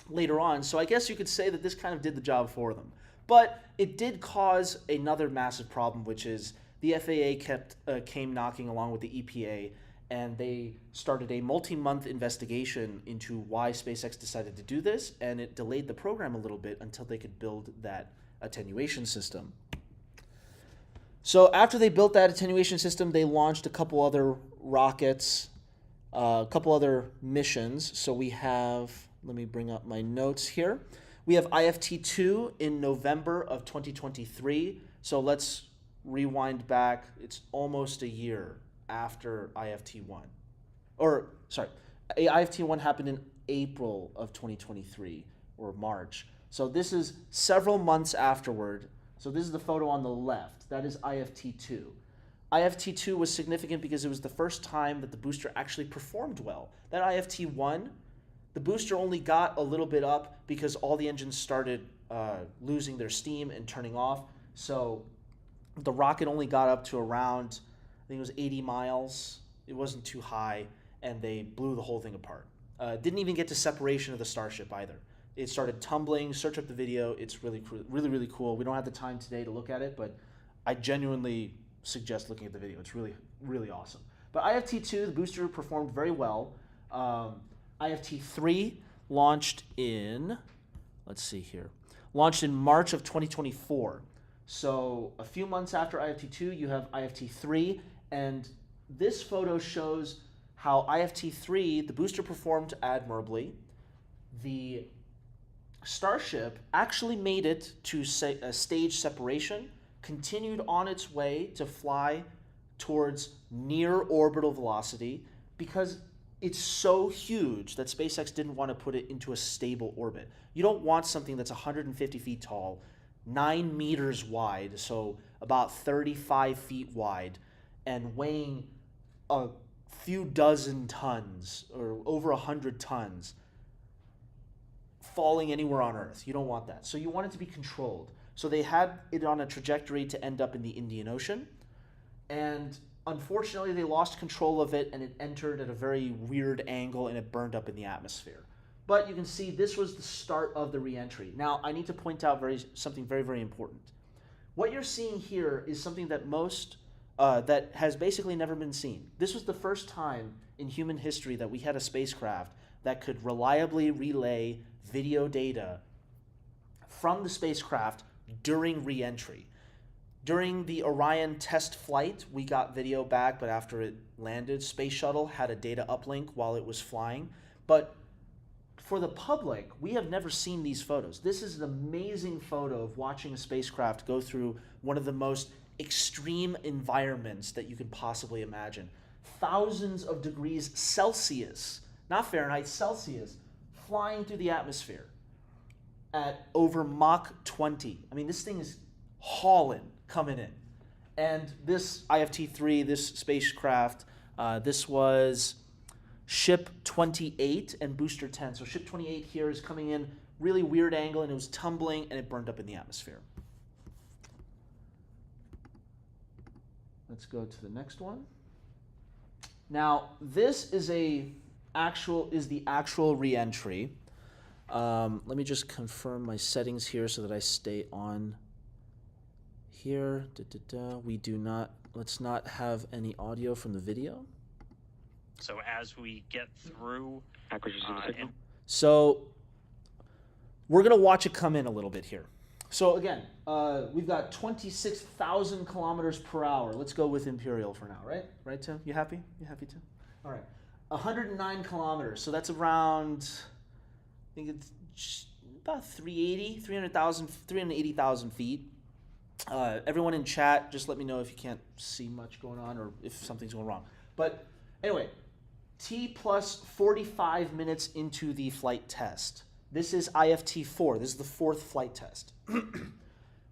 later on. So I guess you could say that this kind of did the job for them. But it did cause another massive problem, which is the FAA came knocking along with the EPA, and they started a multi-month investigation into why SpaceX decided to do this, and it delayed the program a little bit until they could build that attenuation system. So after they built that attenuation system, they launched a couple other rockets, a couple other missions. So we have, let me bring up my notes here. We have IFT-2 in November of 2023. So let's rewind back. It's almost a year after IFT-1. Or, sorry, IFT-1 happened in April of 2023, or March. So this is several months afterward. So this is the photo on the left. That is IFT-2. IFT-2 was significant because it was the first time that the booster actually performed well. That IFT-1, the booster only got a little bit up because all the engines started losing their steam and turning off. So the rocket only got up to around, I think it was 80 miles. It wasn't too high, and they blew the whole thing apart. Didn't even get to separation of the Starship either. It started tumbling. Search up the video. It's really, really, really cool. We don't have the time today to look at it, but I genuinely suggest looking at the video. It's really, really awesome. But IFT2, the booster performed very well. IFT3 launched in, let's see here, launched in March of 2024. So a few months after IFT2, you have IFT3, and this photo shows how IFT3, the booster performed admirably. The Starship actually made it to a stage separation, continued on its way to fly towards near orbital velocity because it's so huge that SpaceX didn't want to put it into a stable orbit. You don't want something that's 150 feet tall, 9 meters wide, so about 35 feet wide, and weighing a few dozen tons or over 100 tons falling anywhere on Earth. You don't want that. So you want it to be controlled. So they had it on a trajectory to end up in the Indian Ocean. And unfortunately, they lost control of it and it entered at a very weird angle and it burned up in the atmosphere. But you can see this was the start of the reentry. Now, I need to point out something very, very important. What you're seeing here is something that that has basically never been seen. This was the first time in human history that we had a spacecraft that could reliably relay video data from the spacecraft during reentry. During the Orion test flight, we got video back, but after it landed, Space Shuttle had a data uplink while it was flying. But for the public, we have never seen these photos. This is an amazing photo of watching a spacecraft go through one of the most extreme environments that you could possibly imagine. Thousands of degrees Celsius, not Fahrenheit, Celsius, flying through the atmosphere at over Mach 20. I mean, this thing is hauling, coming in. And this IFT-3, this spacecraft, this was Ship 28 and Booster 10. So Ship 28 here is coming in really weird angle, and it was tumbling, and it burned up in the atmosphere. Let's go to the next one. Now, this is the actual reentry. Let me just confirm my settings here so that I stay on here. Let's not have any audio from the video. So as we get through, so we're gonna watch it come in a little bit here. So again, we've got 26,000 kilometers per hour. Let's go with Imperial for now, right? Right, Tim? You happy? You happy, Tim? All right. 109 kilometers. So that's around, I think it's about 380,000 feet. Everyone in chat, just let me know if you can't see much going on or if something's going wrong. But anyway, T plus 45 minutes into the flight test. This is IFT4. This is the fourth flight test.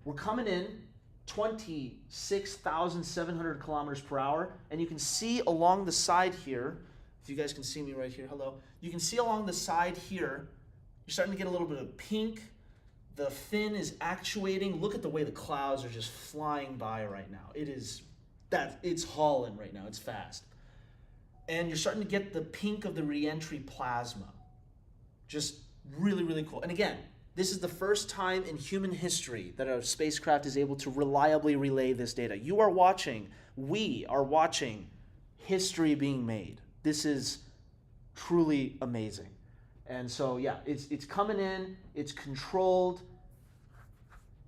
We're coming in 26,700 kilometers per hour, and you can see along the side here, if you guys can see me right here, hello. You can see along the side here, you're starting to get a little bit of pink. The fin is actuating. Look at the way the clouds are just flying by right now. It's hauling right now. It's fast. And you're starting to get the pink of the reentry plasma. Just really, really cool. And again, this is the first time in human history that a spacecraft is able to reliably relay this data. We are watching history being made. This is truly amazing. And so, yeah, it's coming in, it's controlled,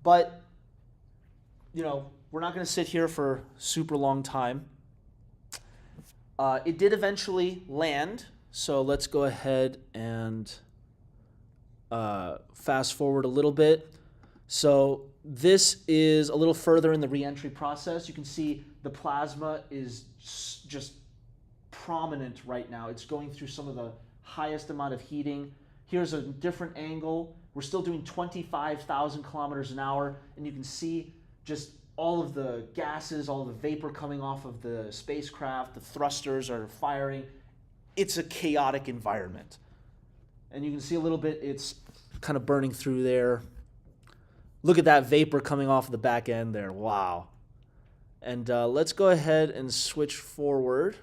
but, we're not going to sit here for super long time. It did eventually land, so let's go ahead and fast forward a little bit. So this is a little further in the reentry process. You can see the plasma is just prominent right now. It's going through some of the highest amount of heating. Here's a different angle. We're still doing 25,000 kilometers an hour, and you can see just all of the gases, all of the vapor coming off of the spacecraft. The thrusters are firing. It's a chaotic environment. And you can see a little bit, it's kind of burning through there. Look at that vapor coming off the back end there. Wow. And let's go ahead and switch forward.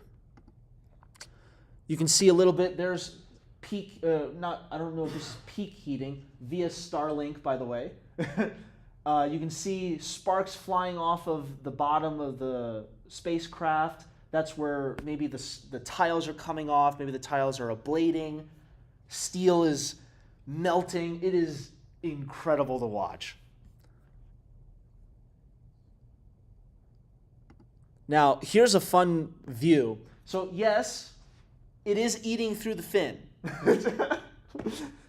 You can see a little bit, there's peak, I don't know if this is peak heating, via Starlink, by the way. You can see sparks flying off of the bottom of the spacecraft. That's where maybe the tiles are coming off. Maybe the tiles are ablating. Steel is melting. It is incredible to watch. Now, here's a fun view. So yes, it is eating through the fin.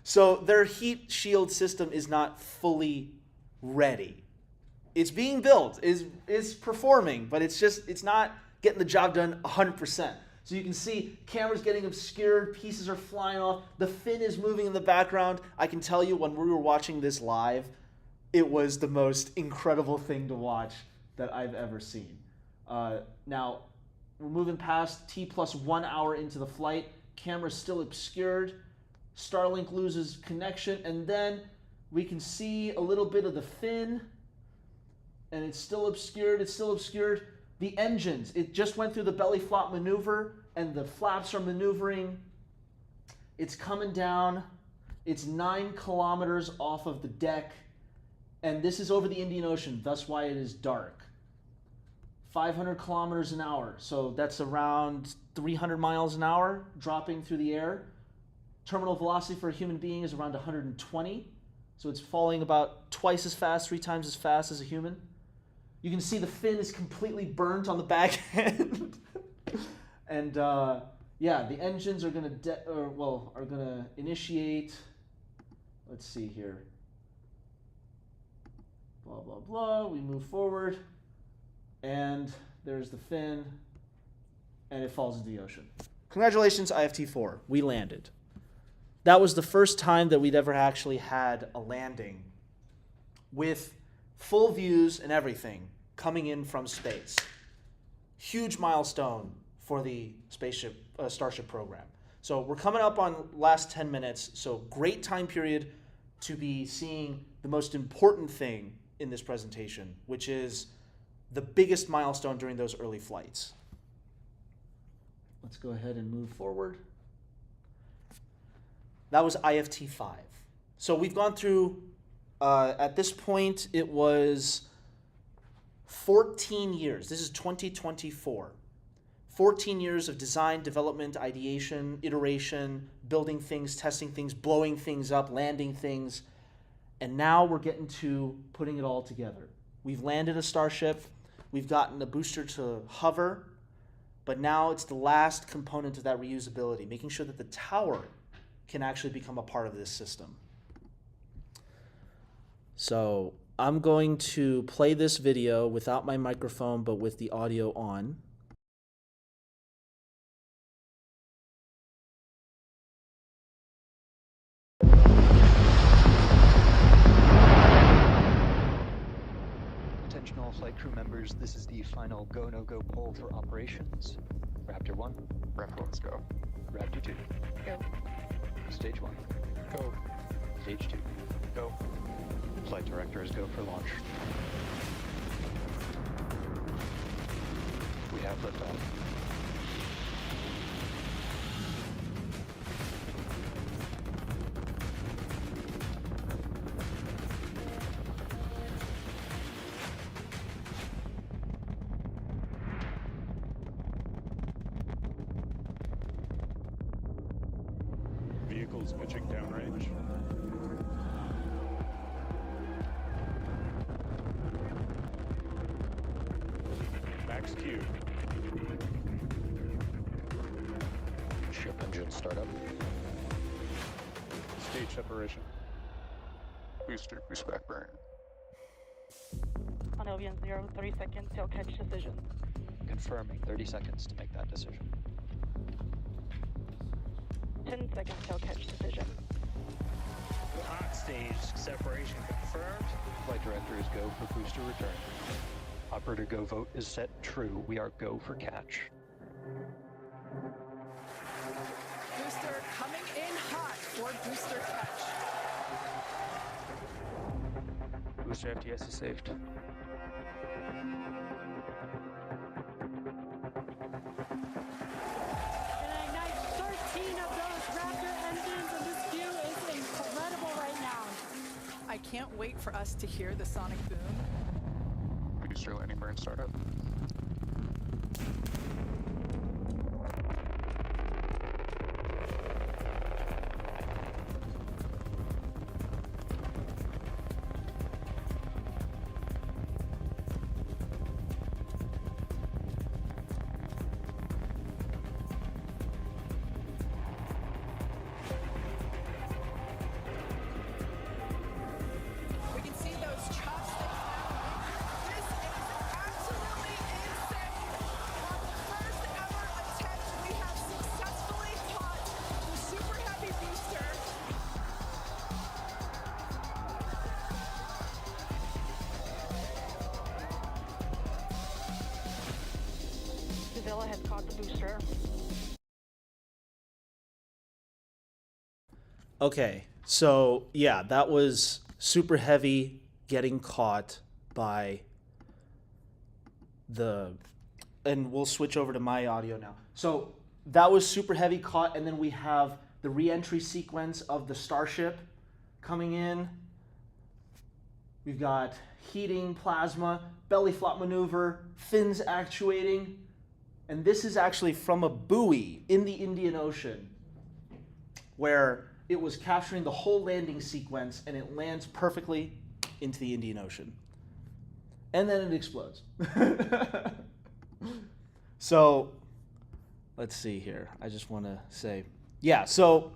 So their heat shield system is not fully ready. It's being built, is performing, but it's not getting the job done 100%. So you can see cameras getting obscured, pieces are flying off, the fin is moving in the background. I can tell you when we were watching this live, it was the most incredible thing to watch that I've ever seen. Now, we're moving past T plus 1 hour into the flight. Camera's still obscured. Starlink loses connection, and then we can see a little bit of the fin, and it's still obscured. It's still obscured. The engines, it just went through the belly flop maneuver, and the flaps are maneuvering. It's coming down. It's 9 kilometers off of the deck, and this is over the Indian Ocean, thus why it is dark. 500 kilometers an hour, so that's around 300 miles an hour dropping through the air. Terminal velocity for a human being is around 120, so it's falling about twice as fast, 3 times as fast as a human. You can see the fin is completely burnt on the back end. And yeah, the engines are gonna initiate. Let's see here. Blah blah blah. We move forward. And there's the fin, and it falls into the ocean. Congratulations, IFT-4. We landed. That was the first time that we'd ever actually had a landing with full views and everything coming in from space. Huge milestone for the Starship program. So we're coming up on last 10 minutes, so great time period to be seeing the most important thing in this presentation, which is the biggest milestone during those early flights. Let's go ahead and move forward. That was IFT-5. So we've gone through, at this point, it was 14 years. This is 2024. 14 years of design, development, ideation, iteration, building things, testing things, blowing things up, landing things. And now we're getting to putting it all together. We've landed a Starship. We've gotten a booster to hover, but now it's the last component of that reusability, making sure that the tower can actually become a part of this system. So I'm going to play this video without my microphone, but with the audio on. Attention all flight crew members, this is the final go, no-go poll for operations. Raptor 1. Raptor 1's go. Raptor 2. Go. Stage 1. Go. Stage 2. Go. Flight directors go for launch. We have liftoff. Vehicles pitching downrange. Max Q. Ship engine startup. Stage separation. Booster boost back burn. On Albion 0, 30 seconds till catch decision. Confirming 30 seconds to make that decision. 10 seconds till catch decision. Hot stage separation confirmed. Flight directors go for booster return. Operator go vote is set true. We are go for catch. Booster coming in hot for booster catch. Booster FTS is saved. And I ignite 13 of those Raptor engines, and this view is incredible right now. I can't can't wait for us to hear the sonic boom. Booster landing burn startup. We can see those chopsticks now. This is absolutely insane. On the first ever attempt, we have successfully caught the super heavy booster. Villa has caught the booster. Okay, so yeah, that was super heavy getting caught by the, and we'll switch over to my audio now. So that was super heavy caught, and then we have the re-entry sequence of the Starship coming in. We've got heating, plasma, belly flop maneuver, fins actuating, and this is actually from a buoy in the Indian Ocean where it was capturing the whole landing sequence, and it lands perfectly into the Indian Ocean. And then it explodes. So, let's see here. I just want to say, yeah, so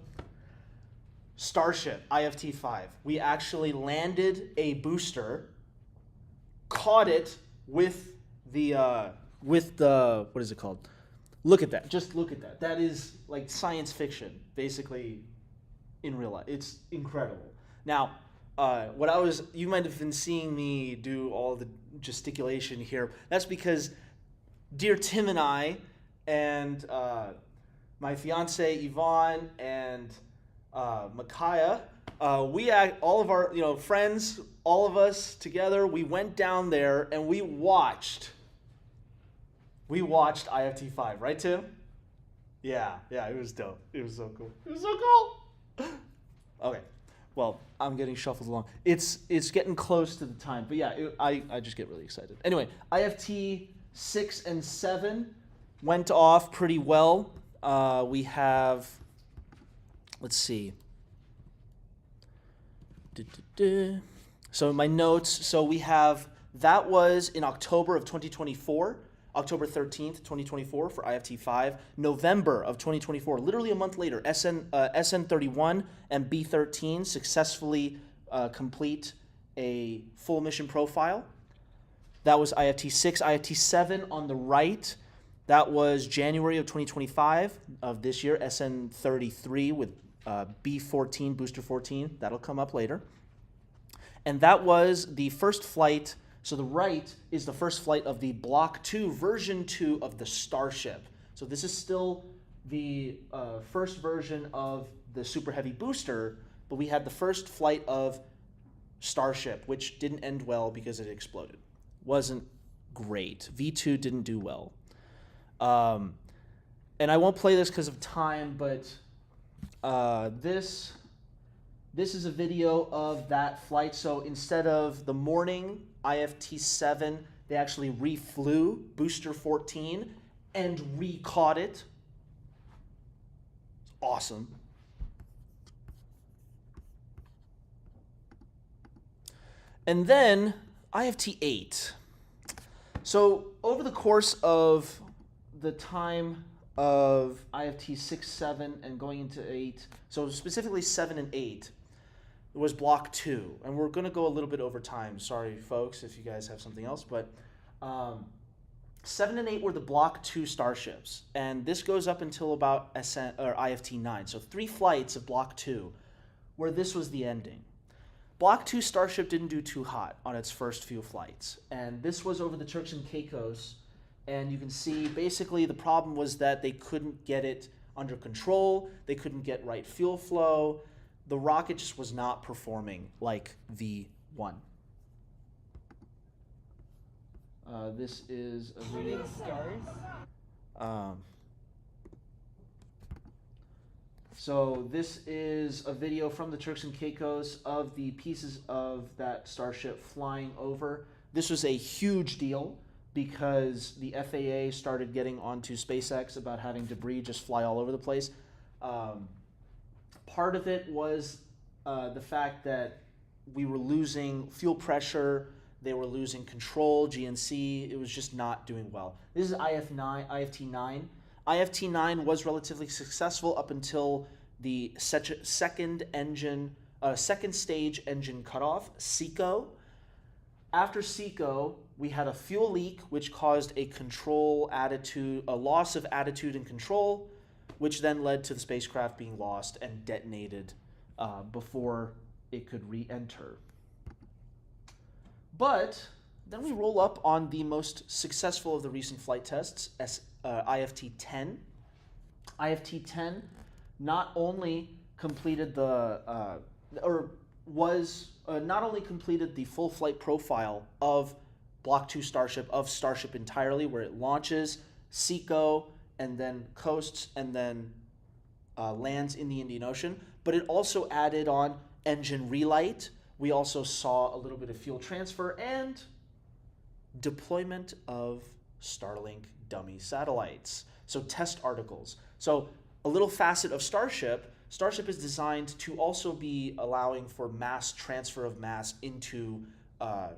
Starship, IFT-5. We actually landed a booster, caught it with the, what is it called? Look at that. Just look at that. That is like science fiction, basically, in real life. It's incredible. Now, you might have been seeing me do all the gesticulation here. That's because dear Tim and I, and my fiance Yvonne, and Micaiah, all of our friends, all of us together, we went down there and we watched IFT-5, right, Tim? Yeah, it was dope. It was so cool. It was so cool. Okay, well, I'm getting shuffled along. It's getting close to the time, but yeah, I just get really excited. Anyway, IFT 6 and 7 went off pretty well. We have, let's see. So my notes. So we have, that was in October of 2024. October 13th, 2024 for IFT-5. November of 2024, literally a month later, SN31 and B13 successfully complete a full mission profile. That was IFT-6. IFT-7 on the right, that was January of 2025 of this year, SN33 with B14, Booster 14. That'll come up later. And that was the first flight. So the right is the first flight of the Block 2, version 2 of the Starship. So this is still the first version of the Super Heavy booster, but we had the first flight of Starship, which didn't end well because it exploded. Wasn't great. V2 didn't do well. And I won't play this because of time, but this is a video of that flight. So instead of the morning IFT-7, they actually reflew Booster 14 and re-caught it. It's awesome. And then IFT-8. So over the course of the time of IFT-6, 7, and going into 8, so specifically 7 and 8, it was Block 2, and we're going to go a little bit over time. Sorry, folks, if you guys have something else, but 7 and 8 were the Block 2 Starships, and this goes up until about IFT-9. So 3 flights of Block 2, where this was the ending. Block 2 Starship didn't do too hot on its first few flights, and this was over the Turks and Caicos, and you can see basically the problem was that they couldn't get it under control, they couldn't get right fuel flow. The rocket just was not performing like V1. This is a video. Shooting stars. So this is a video from the Turks and Caicos of the pieces of that Starship flying over. This was a huge deal because the FAA started getting onto SpaceX about having debris just fly all over the place. Part of it was the fact that we were losing fuel pressure, they were losing control, GNC, it was just not doing well. This is IFT-9. IFT-9 was relatively successful up until the second stage engine cutoff, SECO. After SECO, we had a fuel leak, which caused a loss of attitude and control, which then led to the spacecraft being lost and detonated before it could re-enter. But then we roll up on the most successful of the recent flight tests, IFT-10. IFT-10 not only completed not only completed the full flight profile of Block 2 Starship, of Starship entirely, where it launches, SECO, and then coasts, and then lands in the Indian Ocean, but it also added on engine relight. We also saw a little bit of fuel transfer and deployment of Starlink dummy satellites. So test articles. So a little facet of Starship is designed to also be allowing for mass transfer of mass into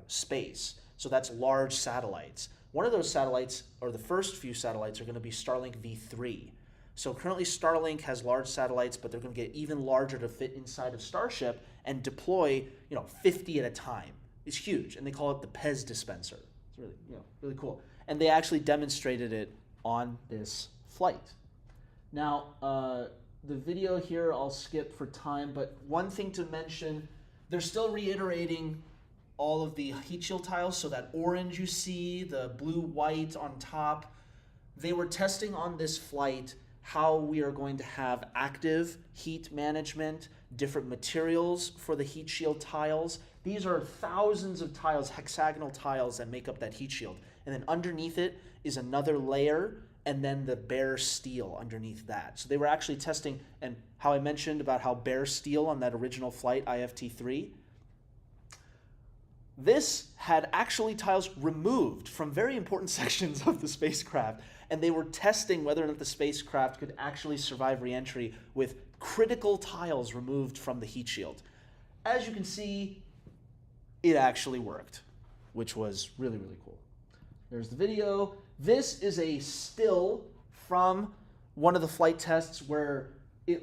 space. So that's large satellites. One of those satellites, or the first few satellites, are going to be Starlink V3. So currently Starlink has large satellites, but they're going to get even larger to fit inside of Starship and deploy, 50 at a time. It's huge, and they call it the Pez dispenser. It's really, really cool. And they actually demonstrated it on this flight. Now, the video here I'll skip for time, but one thing to mention, they're still reiterating all of the heat shield tiles. So that orange you see, the blue, white on top, they were testing on this flight how we are going to have active heat management, different materials for the heat shield tiles. These are thousands of tiles, hexagonal tiles that make up that heat shield. And then underneath it is another layer, and then the bare steel underneath that. So they were actually testing, and how I mentioned about how bare steel on that original flight, IFT-3, this had actually tiles removed from very important sections of the spacecraft, and they were testing whether or not the spacecraft could actually survive re-entry with critical tiles removed from the heat shield. As you can see, it actually worked, which was really, really cool. There's the video. This is a still from one of the flight tests where it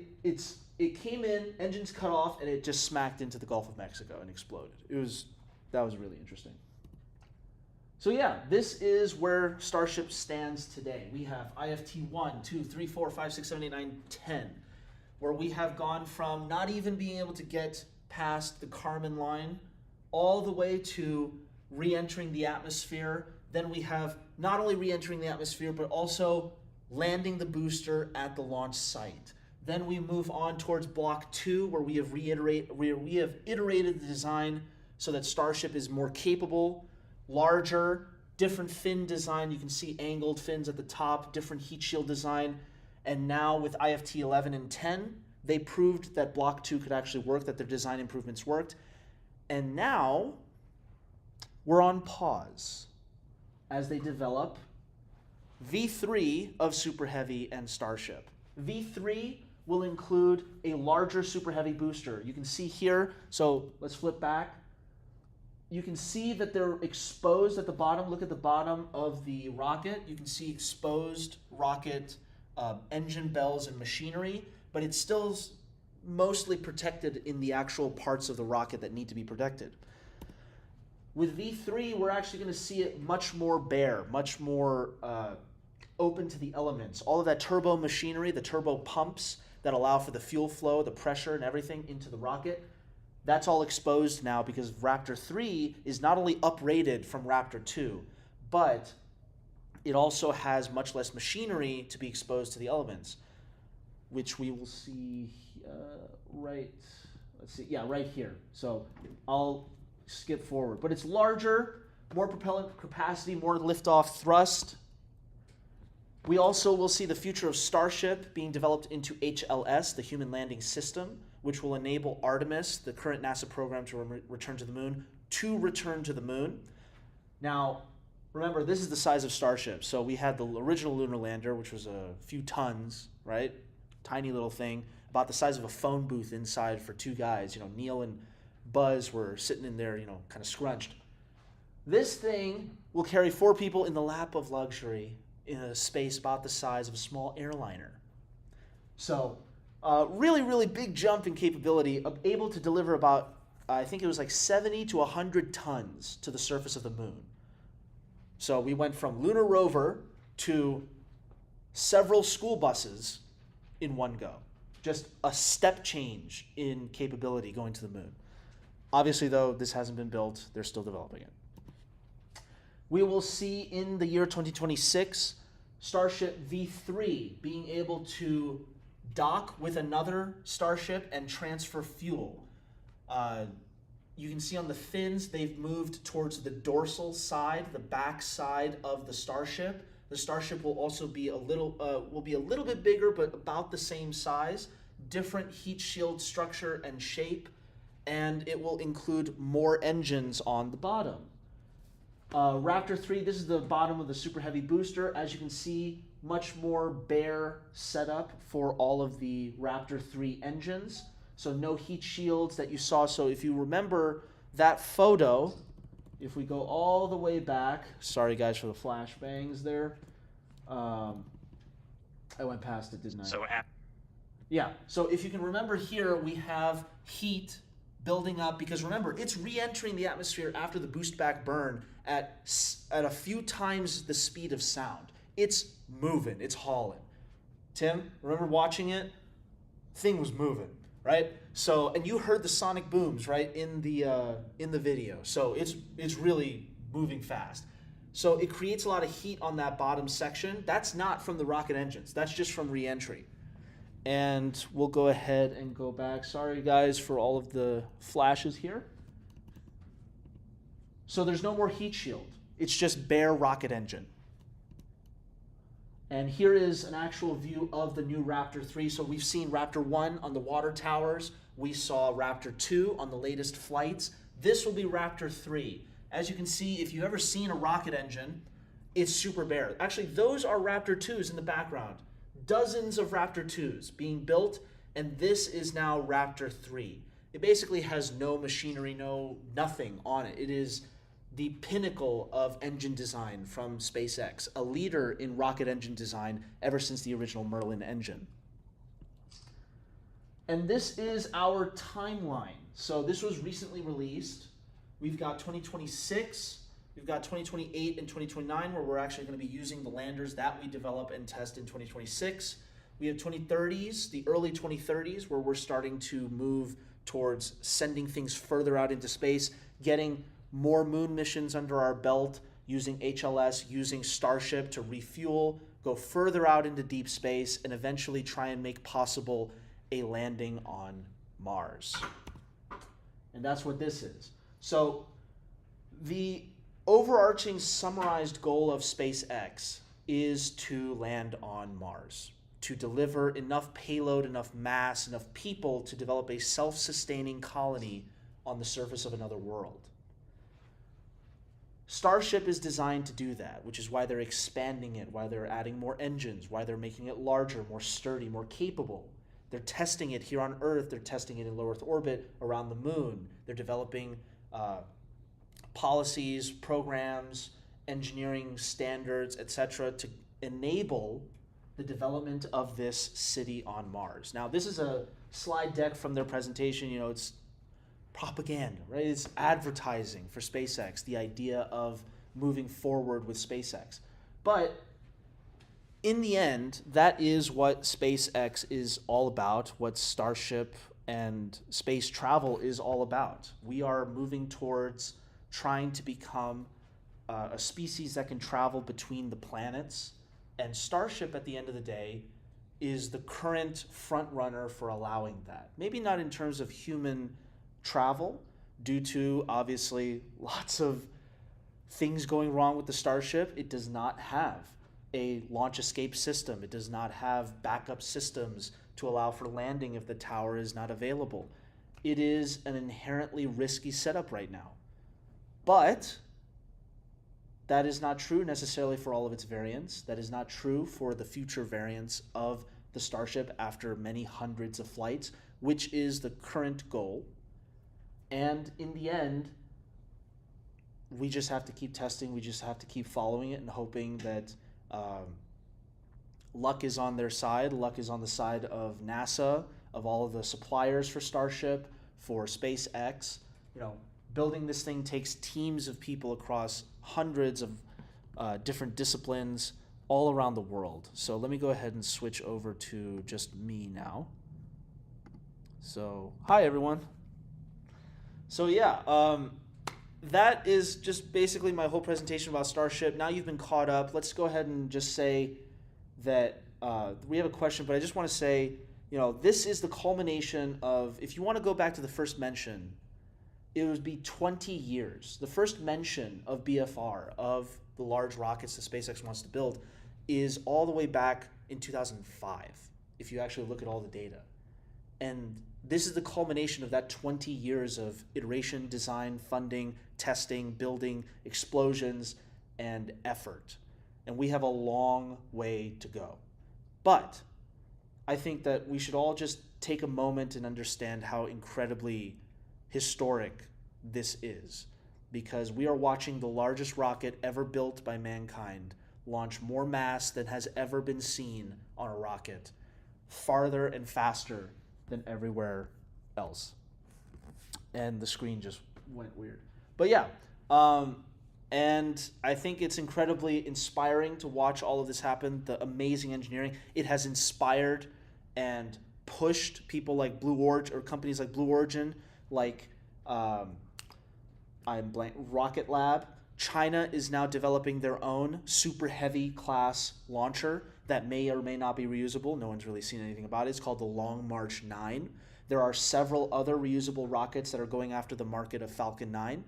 came in, engines cut off, and it just smacked into the Gulf of Mexico and exploded. That was really interesting. So yeah, this is where Starship stands today. We have IFT 1, 2, 3, 4, 5, 6, 7, 8, 9, 10, where we have gone from not even being able to get past the Kármán line all the way to re-entering the atmosphere. Then we have not only re-entering the atmosphere, but also landing the booster at the launch site. Then we move on towards Block 2, where we have iterated the design so that Starship is more capable, larger, different fin design. You can see angled fins at the top, different heat shield design. And now with IFT 11 and 10, they proved that Block 2 could actually work, that their design improvements worked. And now we're on pause as they develop V3 of Super Heavy and Starship. V3 will include a larger Super Heavy booster. You can see here, so let's flip back. You can see that they're exposed at the bottom. Look at the bottom of the rocket. You can see exposed rocket engine bells and machinery, but it's still mostly protected in the actual parts of the rocket that need to be protected. With V3, we're actually going to see it much more bare, much more open to the elements. All of that turbo machinery, the turbo pumps that allow for the fuel flow, the pressure and everything into the rocket, that's all exposed now because Raptor 3 is not only uprated from Raptor 2, but it also has much less machinery to be exposed to the elements, which we will see right here. So I'll skip forward. But it's larger, more propellant capacity, more liftoff thrust. We also will see the future of Starship being developed into HLS, the Human Landing System, which will enable Artemis, the current NASA program to return to the moon, to return to the moon. Now, remember, this is the size of Starship. So we had the original lunar lander, which was a few tons, right? Tiny little thing, about the size of a phone booth inside for two guys. You know, Neil and Buzz were sitting in there, you know, kind of scrunched. This thing will carry 4 people in the lap of luxury in a space about the size of a small airliner. So, really, really big jump in capability, able to deliver about, I think it was like 70 to 100 tons to the surface of the moon. So we went from lunar rover to several school buses in one go. Just a step change in capability going to the moon. Obviously, though, this hasn't been built. They're still developing it. We will see in the year 2026 Starship V3 being able to dock with another Starship and transfer fuel. You can see on the fins they've moved towards the dorsal side, the back side of the Starship. The Starship will also be a little bit bigger, but about the same size. Different heat shield structure and shape, and it will include more engines on the bottom. Raptor 3, this is the bottom of the Super Heavy booster. As you can see, much more bare setup for all of the Raptor 3 engines. So no heat shields that you saw. So if you remember that photo, if we go all the way back, sorry guys for the flashbangs there. I went past it, didn't I? Yeah, so if you can remember here, we have heat building up because remember, it's re-entering the atmosphere after the boost back burn at a few times the speed of sound. It's moving, it's hauling. Tim, remember watching it? Thing was moving, right? So, and you heard the sonic booms, right, in the video. So it's really moving fast. So it creates a lot of heat on that bottom section. That's not from the rocket engines. That's just from re-entry. And we'll go ahead and go back. Sorry, guys, for all of the flashes here. So there's no more heat shield. It's just bare rocket engine. And here is an actual view of the new Raptor 3. So we've seen Raptor 1 on the water towers. We saw Raptor 2 on the latest flights. This will be Raptor 3. As you can see, if you've ever seen a rocket engine, it's super bare. Actually, those are Raptor 2s in the background. Dozens of Raptor 2s being built, and this is now Raptor 3. It basically has no machinery, nothing on it. It is the pinnacle of engine design from SpaceX, a leader in rocket engine design ever since the original Merlin engine. And this is our timeline. So this was recently released. We've got 2026, we've got 2028 and 2029 where we're actually going to be using the landers that we develop and test in 2026. We have 2030s, the early 2030s, where we're starting to move towards sending things further out into space, getting more moon missions under our belt, using HLS, using Starship to refuel, go further out into deep space, and eventually try and make possible a landing on Mars. And that's what this is. So the overarching summarized goal of SpaceX is to land on Mars, to deliver enough payload, enough mass, enough people to develop a self-sustaining colony on the surface of another world. Starship is designed to do that, which is why they're expanding it, why they're adding more engines, why they're making it larger, more sturdy, more capable. They're testing it here on Earth, they're testing it in low Earth orbit around the moon. They're developing policies, programs, engineering standards, etc., to enable the development of this city on Mars. Now, this is a slide deck from their presentation. You know, it's propaganda, right? It's advertising for SpaceX, the idea of moving forward with SpaceX. But in the end, that is what SpaceX is all about, what Starship and space travel is all about. We are moving towards trying to become a species that can travel between the planets, and Starship at the end of the day is the current front runner for allowing that. Maybe not in terms of human travel, due to obviously lots of things going wrong with the Starship. It does not have a launch escape system. It does not have backup systems to allow for landing if the tower is not available. It is an inherently risky setup right now. But that is not true necessarily for all of its variants. That is not true for the future variants of the Starship after many hundreds of flights, which is the current goal. And in the end, we just have to keep testing. We just have to keep following it and hoping that luck is on their side. Luck is on the side of NASA, of all of the suppliers for Starship, for SpaceX. You know, building this thing takes teams of people across hundreds of different disciplines all around the world. So let me go ahead and switch over to just me now. So, hi everyone. So yeah, that is just basically my whole presentation about Starship. Now you've been caught up. Let's go ahead and just say that we have a question, but I just want to say, you know, this is the culmination of, if you want to go back to the first mention, it would be 20 years. The first mention of BFR, of the large rockets that SpaceX wants to build, is all the way back in 2005, if you actually look at all the data. And this is the culmination of that 20 years of iteration, design, funding, testing, building, explosions, and effort. And we have a long way to go. But I think that we should all just take a moment and understand how incredibly historic this is, because we are watching the largest rocket ever built by mankind launch more mass than has ever been seen on a rocket, farther and faster than everywhere else. And the screen just went weird. But yeah, and I think it's incredibly inspiring to watch all of this happen, the amazing engineering. It has inspired and pushed people like Blue Origin, or companies like Blue Origin, like Rocket Lab. China is now developing their own super heavy class launcher that may or may not be reusable. No one's really seen anything about it. It's called the Long March 9. There are several other reusable rockets that are going after the market of Falcon 9.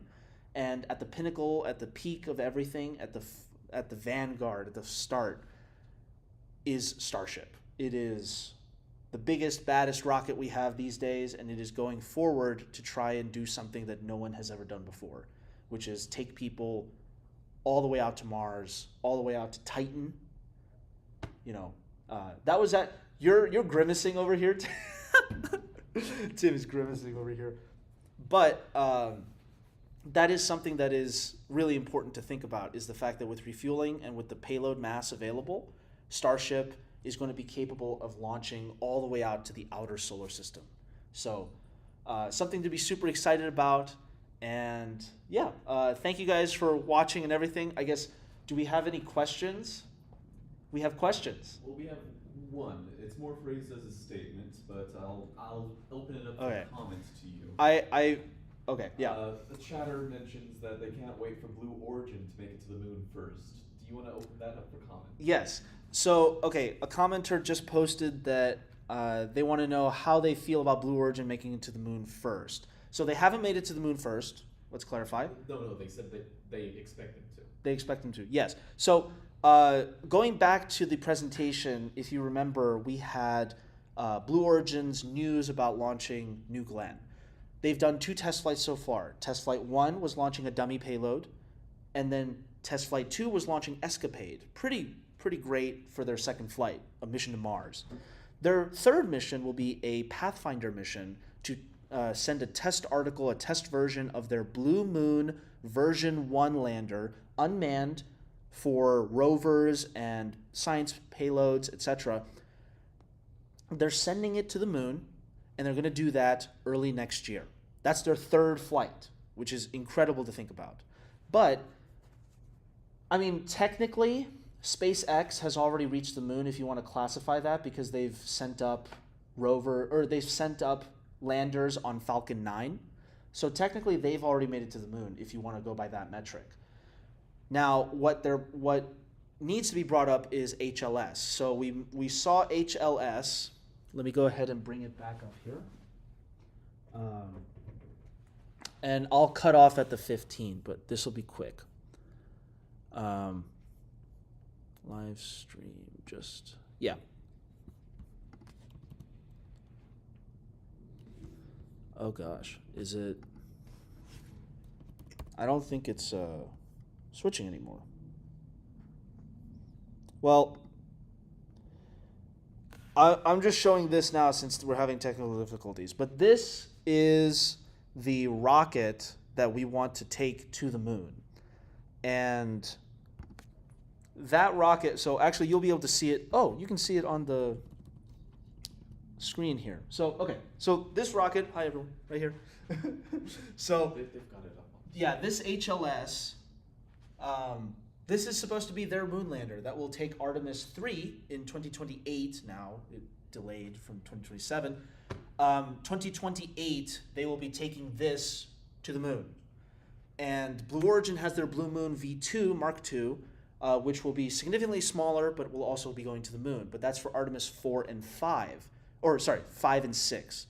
And at the pinnacle, at the peak of everything, at the vanguard, at the start, is Starship. It is the biggest, baddest rocket we have these days, and it is going forward to try and do something that no one has ever done before, which is take people all the way out to Mars, all the way out to Titan. You know, that was at you're grimacing over here. Tim is grimacing over here, but that is something that is really important to think about, is the fact that with refueling and with the payload mass available, Starship is going to be capable of launching all the way out to the outer solar system. So something to be super excited about. And yeah, thank you guys for watching and everything. I guess, do we have any questions? We have questions. Well, we have one. It's more phrased as a statement, but I'll open it up to Okay. comments to you. Okay, yeah. The chatter mentions that they can't wait for Blue Origin to make it to the moon first. Do you want to open that up for comment? Yes. So, okay, a commenter just posted that they want to know how they feel about Blue Origin making it to the moon first. So they haven't made it to the moon first. Let's clarify. No, they said that they expect them to. They expect them to, yes. So going back to the presentation, if you remember, we had Blue Origin's news about launching New Glenn. They've done 2 test flights so far. Test flight 1 was launching a dummy payload, and then test flight 2 was launching Escapade. Pretty great for their second flight, a mission to Mars. Their third mission will be a Pathfinder mission to send a test article, a test version of their Blue Moon version 1 lander, unmanned, for rovers and science payloads, etc. They're sending it to the moon, and they're going to do that early next year. That's their third flight, which is incredible to think about. But, I mean, technically, SpaceX has already reached the moon, if you want to classify that, because they've sent up landers on Falcon 9. So technically, they've already made it to the moon, if you want to go by that metric. Now, what needs to be brought up is HLS. So we saw HLS. Let me go ahead and bring it back up here. And I'll cut off at the 15, but this will be quick. Live stream, just, yeah. Oh gosh, is it? I don't think it's switching anymore. Well, I'm just showing this now since we're having technical difficulties. But this is the rocket that we want to take to the moon. And that rocket, so actually you'll be able to see it. Oh, you can see it on the screen here. So, okay. So this rocket, hi everyone, right here. So, They've got it up. yeah, this HLS, this is supposed to be their moon lander that will take Artemis 3 in 2028 now. It delayed from 2027. 2028, they will be taking this to the moon. And Blue Origin has their Blue Moon V2 Mark II, which will be significantly smaller, but will also be going to the moon. But that's for Artemis 4 and 5, or sorry, 5 and 6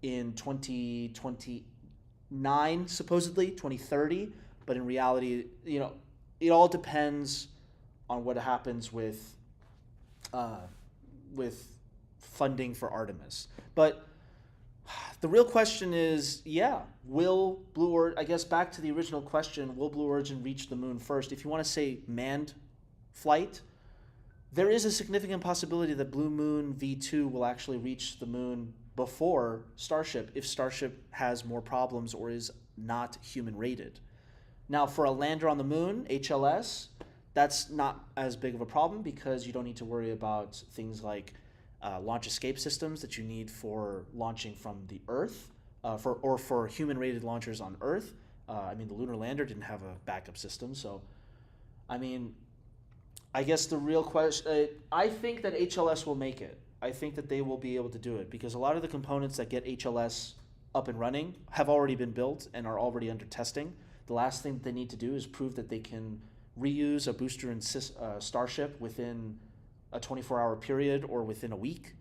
in 2029, supposedly, 2030. But in reality, you know, it all depends on what happens with funding for Artemis. But the real question is, yeah, will Blue Origin, I guess back to the original question, will Blue Origin reach the moon first? If you want to say manned flight, there is a significant possibility that Blue Moon V2 will actually reach the moon before Starship if Starship has more problems or is not human rated. Now, for a lander on the moon, HLS, that's not as big of a problem because you don't need to worry about things like launch escape systems that you need for launching from the Earth, for human-rated launchers on Earth. I mean, the lunar lander didn't have a backup system, so I mean, I guess the real question, I think that HLS will make it. I think that they will be able to do it because a lot of the components that get HLS up and running have already been built and are already under testing. The last thing that they need to do is prove that they can reuse a booster in Starship within a 24-hour period or within a week,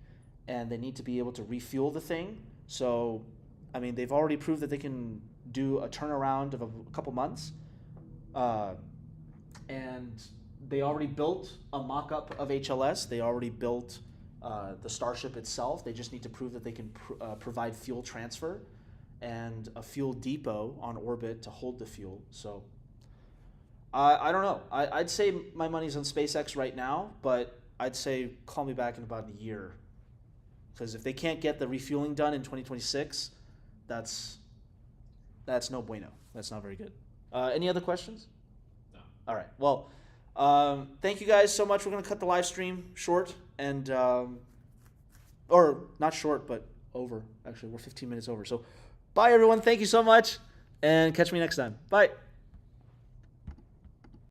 and they need to be able to refuel the thing. So, I mean, they've already proved that they can do a turnaround of a couple months, and they already built a mock-up of HLS. They already built the Starship itself. They just need to prove that they can provide fuel transfer and a fuel depot on orbit to hold the fuel. So, I don't know. I'd say my money's on SpaceX right now, but I'd say call me back in about a year. Because if they can't get the refueling done in 2026, that's no bueno. That's not very good. Any other questions? No. All right. Well, thank you guys so much. We're going to cut the live stream short and, or not short, but over. Actually, we're 15 minutes over. So bye, everyone. Thank you so much. And catch me next time. Bye.